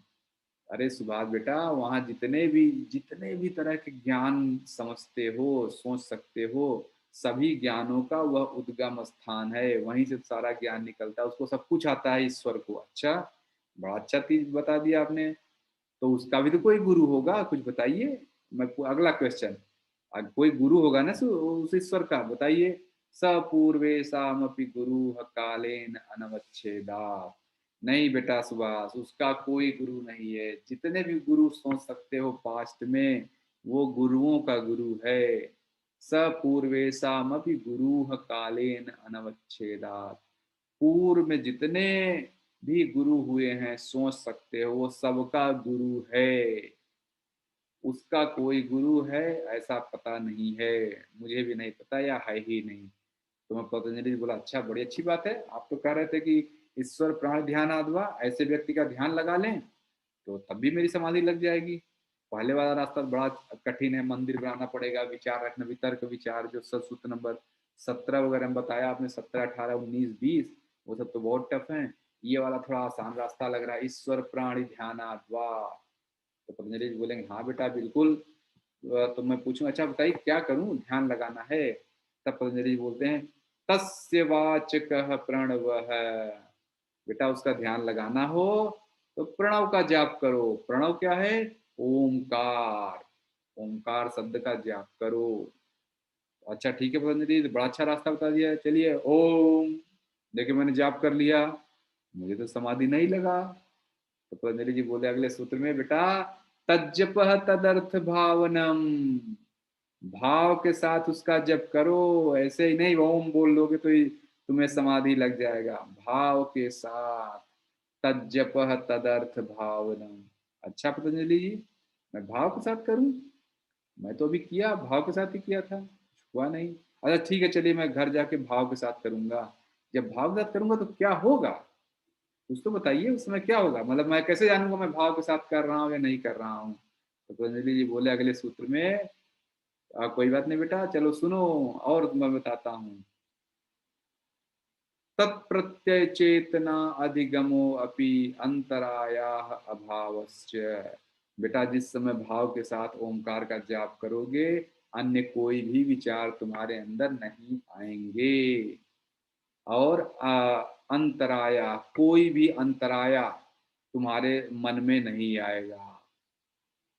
अरे सुभाष बेटा, वहां जितने भी तरह के ज्ञान समझते हो, सोच सकते हो, सभी ज्ञानों का वह उद्गम स्थान है, वहीं से सारा ज्ञान निकलता है, उसको सब कुछ आता है ईश्वर को। अच्छा, बड़ा अच्छा चीज बता दिया आपने। तो उसका भी तो कोई गुरु होगा, कुछ बताइए। मैं अगला क्वेश्चन, कोई गुरु होगा ना उस ईश्वर का, बताइए। स पूर्वे सामपि गुरु कालेन अनवच्छेदा। नहीं बेटा सुभाष, उसका कोई गुरु नहीं है। जितने भी गुरु सोच सकते हो पास्ट में, वो गुरुओं का गुरु है। स पूर्वेशामपि गुरु कालेन अनवच्छेदा। पूर्व में जितने भी गुरु हुए हैं, सोच सकते हो, वो सबका गुरु है। उसका कोई गुरु है ऐसा पता नहीं है, मुझे भी नहीं पता, या है ही नहीं। तो मैं पतंजलि जी बोला, अच्छा बड़ी अच्छी बात है, आप तो कह रहे थे कि ईश्वर प्राण ध्यान आद्वा, ऐसे व्यक्ति का ध्यान लगा लें तो तब भी मेरी समाधि लग जाएगी। पहले वाला रास्ता बड़ा कठिन है, मंदिर बनाना पड़ेगा, विचार रखना, वितर्क विचार, जो सूत्र नंबर 17 वगैरह में बताया आपने, 17, 18, 19, 20, वो सब तो बहुत टफ है। ये वाला थोड़ा आसान रास्ता लग रहा है, ईश्वर प्राणी ध्यान आद्वा। तो पतंजलि जी बोलेंगे, हाँ बेटा बिल्कुल। तो मैं पूछूं, अच्छा बताइए क्या करूं, ध्यान लगाना है। तब पतंजलि जी बोलते हैं, तस्य वाचकः प्रणवः। बेटा उसका ध्यान लगाना हो तो प्रणव का जाप करो। प्रणव क्या है? ओमकार। ओमकार शब्द का जाप करो। अच्छा ठीक है पतंजलि, बड़ा अच्छा रास्ता बता दिया। चलिए, ओम। देखिए मैंने जाप कर लिया, मुझे तो समाधि नहीं लगा। तो पतंजलि जी बोले अगले सूत्र में, बेटा तज्जपः तदर्थ भावनम। भाव के साथ उसका जप करो, ऐसे ही नहीं ओम बोल लोगे तो ही तुम्हें समाधि लग जाएगा। भाव के साथ, तज्जपः तदर्थ भावनम। अच्छा पतंजलि जी, मैं भाव के साथ करूं? मैं तो अभी किया, भाव के साथ ही किया था, कुछ हुआ नहीं। अच्छा ठीक है, चलिए मैं घर जाके भाव के साथ करूंगा। जब भाव के साथ करूंगा तो क्या होगा, कुछ तो बताइए, उस समय क्या होगा, मतलब मैं कैसे जानूंगा मैं भाव के साथ कर रहा हूँ या नहीं कर रहा हूँ। तो पतंजलि जी बोले अगले सूत्र में, कोई बात नहीं बेटा, चलो सुनो और मैं बताता हूँ। तत्प्रत्यय चेतना अधिगमो अपि अंतराया अभावस्य। बेटा जिस समय भाव के साथ ओमकार का जाप करोगे, अन्य कोई भी विचार तुम्हारे अंदर नहीं आएंगे। और अंतराया, कोई भी अंतराया तुम्हारे मन में नहीं आएगा।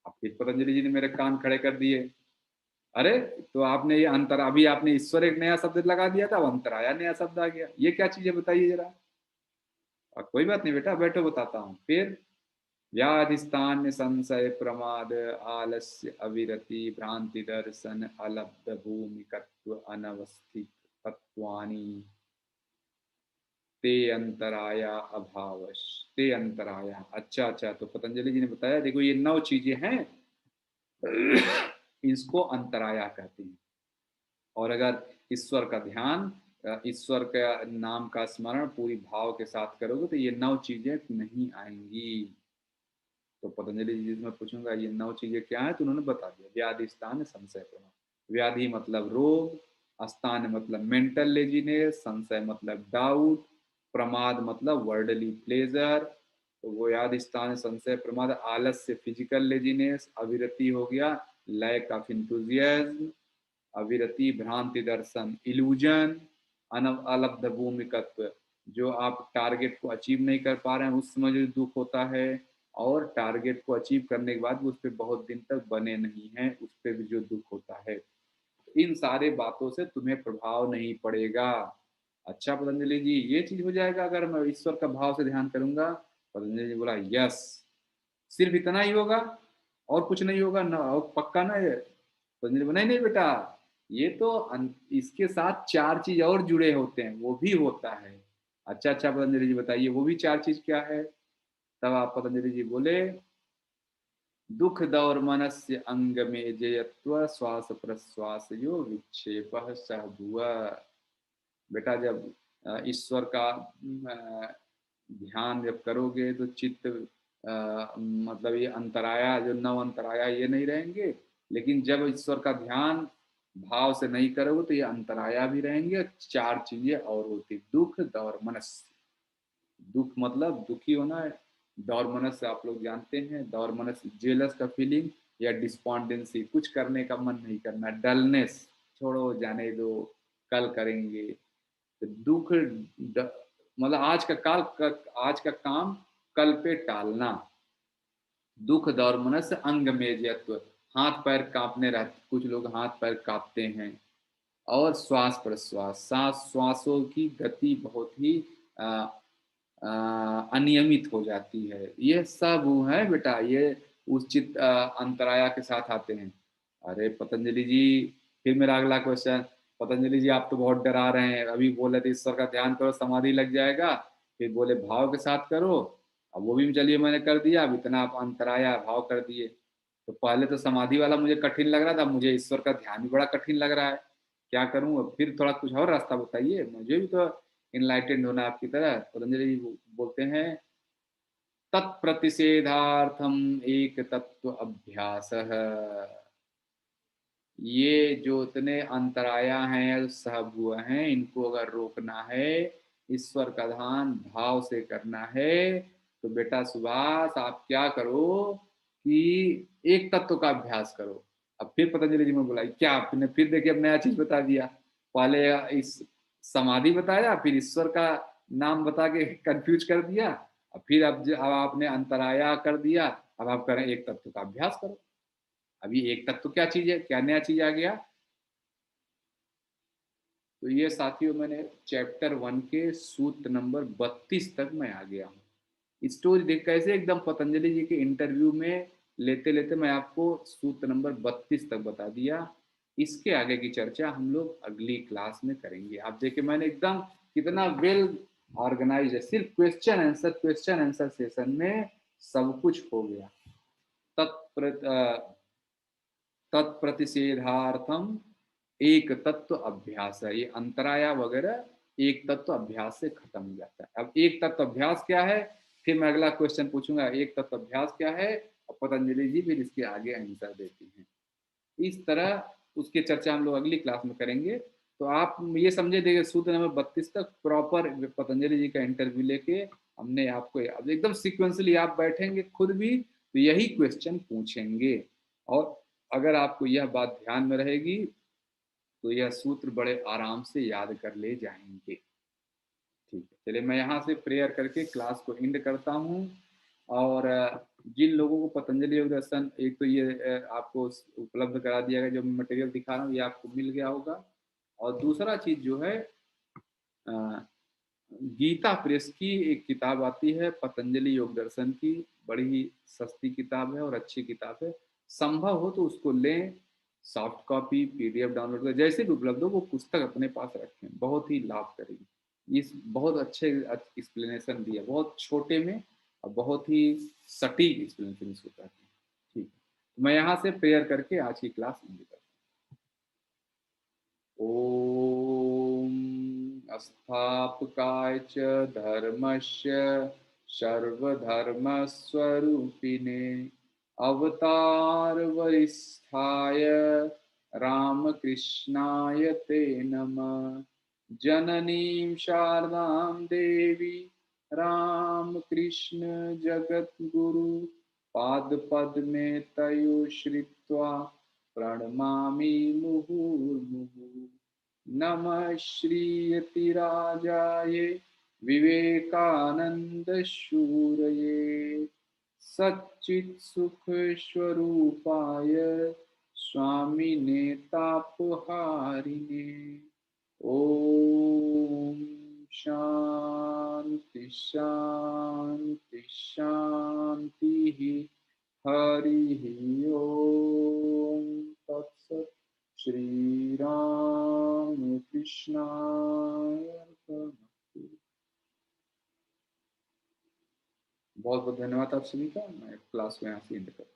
अब फिर पतंजलि जी ने मेरे कान खड़े कर दिए। अरे, तो आपने ये अंतर, अभी आपने ईश्वर एक नया शब्द लगा दिया था, अब अंतराया नया शब्द आ गया, ये क्या चीज है बताइए जरा। कोई बात नहीं बेटा, बैठो बताता हूँ फिर। व्याधिस्थान संशय प्रमाद आलस्य अविरति भ्रांति दर्शन अलब्ध भूमिकत्व अनवस्थित तत्वानि ते अंतराया अभावश। ते अंतराया, अच्छा अच्छा, तो पतंजलि जी ने बताया, देखो ये 9 चीजें हैं, इसको अंतराया कहते हैं। और अगर ईश्वर का ध्यान, ईश्वर का नाम का स्मरण पूरी भाव के साथ करोगे तो ये 9 चीजें नहीं आएंगी। तो पतंजलि जी से मैं पूछूंगा ये 9 चीजें क्या है, तो उन्होंने बता दिया। व्याधि स्थान संशय प्रमाद। व्याधि मतलब रोग, स्थान मतलब मेंटल लेजीनेस, संशय मतलब डाउट, प्रमाद मतलब वर्डली प्लेजर। तो वो याद स्थान संशय प्रमाद, आलस्य फिजिकल लेजीनेस, अविरति हो गया लैक ऑफ इंथुजियाज्म, अविरति भ्रांति दर्शन इल्यूजन, अलब्ध भूमिकत्व, जो आप टारगेट को अचीव नहीं कर पा रहे हैं उस समय जो दुख होता है, और टारगेट को अचीव करने के बाद उस पर बहुत दिन तक बने नहीं हैं, उस पर भी जो दुख होता है। इन सारे बातों से तुम्हें प्रभाव नहीं पड़ेगा। अच्छा पतंजलि जी, ये चीज हो जाएगा अगर मैं ईश्वर का भाव से ध्यान करूंगा? पतंजलि जी बोला, यस, सिर्फ इतना ही होगा और कुछ नहीं होगा ना, और पक्का ना ये? पतंजलि बोला, नहीं नहीं बेटा, ये तो इसके साथ 4 चीज और जुड़े होते हैं, वो भी होता है। अच्छा अच्छा पतंजलि जी बताइए, वो भी 4 चीज क्या है? तब आप पतंजलि जी बोले, दुख दौर मनस्य अंग में जयत्व श्वास प्रश्वास यो विक्षेप सहभुआ। बेटा जब ईश्वर का ध्यान जब करोगे तो चित्त, मतलब ये अंतराया, जो 9 अंतराया ये नहीं रहेंगे। लेकिन जब ईश्वर का ध्यान भाव से नहीं करोगे तो ये अंतराया भी रहेंगे, 4 चीजें और होती, दुख दौर मनस्य। दुख मतलब दुखी होना, डोरमनस आप लोग जानते हैं, डोरमनस जेलस का फीलिंग, या डिस्पॉन्डेंसी कुछ करने का मन नहीं करना, डलनेस छोड़ो जाने दो कल करेंगे, तो दुख मतलब आज का काम कल पे टालना, दुख दौर्मनस अंग में जत्व, हाथ पैर कांपने रहते, कुछ लोग हाथ पैर कांपते हैं, और श्वास प्रश्वास, सांस श्वासों की गति बहुत ही अ, अनियमित हो जाती है। ये सब वो है बेटा, ये उचित अंतराया के साथ आते हैं। अरे पतंजलि जी, फिर मेरा अगला क्वेश्चन, पतंजलि जी आप तो बहुत डरा रहे हैं, अभी बोले थे ईश्वर का ध्यान करो समाधि लग जाएगा, फिर बोले भाव के साथ करो, अब वो भी चलिए मैंने कर दिया, अब इतना आप अंतराया भाव कर दिए, तो पहले तो समाधि वाला मुझे कठिन लग रहा था, मुझे ईश्वर का ध्यान भी बड़ा कठिन लग रहा है, क्या करूं? अब फिर थोड़ा कुछ और रास्ता बताइए, मुझे भी तो इनलाइटेंड होना आपकी तरह। पतंजलि जी बोलते हैं, तत्प्रतिषेधार्थम एक तत्व अभ्यास, ये जो इतने अंतराया हैं सब हुए हैं, इनको अगर रोकना है, ईश्वर का ध्यान भाव से करना है, तो बेटा सुभाष आप क्या करो कि एक तत्व का अभ्यास करो। अब फिर पतंजलि जी में बोला, क्या आपने फिर देखिए अब नया चीज बता दिया, पहले इस समाधि बताया, फिर ईश्वर का नाम बता के कंफ्यूज कर दिया, अब फिर अब आपने अंतराया कर दिया, अब आप करें एक तत्व का अभ्यास करो। अभी एक तत्व क्या चीज है, क्या नया चीज आ गया? तो ये साथियों मैंने चैप्टर 1 के सूत्र नंबर 32 तक मैं आ गया हूँ। स्टोरी देख कैसे एकदम पतंजलि जी के इंटरव्यू में लेते लेते मैं आपको सूत्र नंबर 32 तक बता दिया। इसके आगे की चर्चा हम लोग अगली क्लास में करेंगे। आप देखिए मैंने एकदम कितना वेल ऑर्गेनाइज है, सिर्फ क्वेश्चन आंसर सेशन में सब कुछ हो गया। तत्प्रतिषेधार्थम एक तत्व अभ्यास है, ये अंतराया वगैरह एक तत्व अभ्यास से खत्म हो जाता है। अब एक तत्व अभ्यास क्या है, फिर मैं अगला क्वेश्चन पूछूंगा एक तत्व अभ्यास क्या है, और पतंजलि जी फिर इसके आगे आंसर देती हैं। इस तरह उसकी चर्चा हम लोग अगली क्लास में करेंगे। तो आप ये समझे देखिए सूत्र नंबर 32 तक प्रॉपर पतंजलि जी का इंटरव्यू लेके हमने आपको अब एकदम सिक्वेंसली आप बैठेंगे खुद भी तो यही क्वेश्चन पूछेंगे, और अगर आपको यह बात ध्यान में रहेगी तो यह सूत्र बड़े आराम से याद कर ले जाएंगे। ठीक है, चलिए मैं यहाँ से प्रेयर करके क्लास को एंड करता हूँ। और जिन लोगों को पतंजलि योग दर्शन एक तो ये आपको उपलब्ध करा दिया गया, जो मटेरियल दिखा रहा हूँ ये आपको मिल गया होगा। और दूसरा चीज जो है अ, गीता प्रेस की एक किताब आती है पतंजलि योग दर्शन की, बड़ी ही सस्ती किताब है और अच्छी किताब है, संभव हो तो उसको लें, सॉफ्ट कॉपी पीडीएफ डाउनलोड कर जैसे भी उपलब्ध हो वो पुस्तक अपने पास रखें, बहुत ही लाभ करेगी। इस बहुत अच्छे एक्सप्लेनेशन दिया, बहुत छोटे में और बहुत ही सटीक एक्सप्लेनेशन इसको कहते हैं। ठीक है, तो मैं यहाँ से प्रेयर करके आज की क्लास एंड करता हूँ। ओम स्थापकाय च धर्मस्य सर्वधर्मस्वरूपिणे अवतार वरिष्ठाय रामकृष्णाय ते नमः। जननीं शारदां देवी रामकृष्ण जगद्गुरु पादपद्मे तयो श्रित्वा प्रणमामि मुहुर्मुहुः। नमः श्रीयतिराजाय विवेकानंद शूरये सच्चित्सुखस्वरूपाय स्वामिने तापहारिणे। ओम शांति शांति शांति। हरि ओम तत्सत्। श्री राम कृष्णाय अर्पणमस्तु। बहुत बहुत धन्यवाद आप सभी का। मैं क्लास को यहाँ से एंड करता हूँ।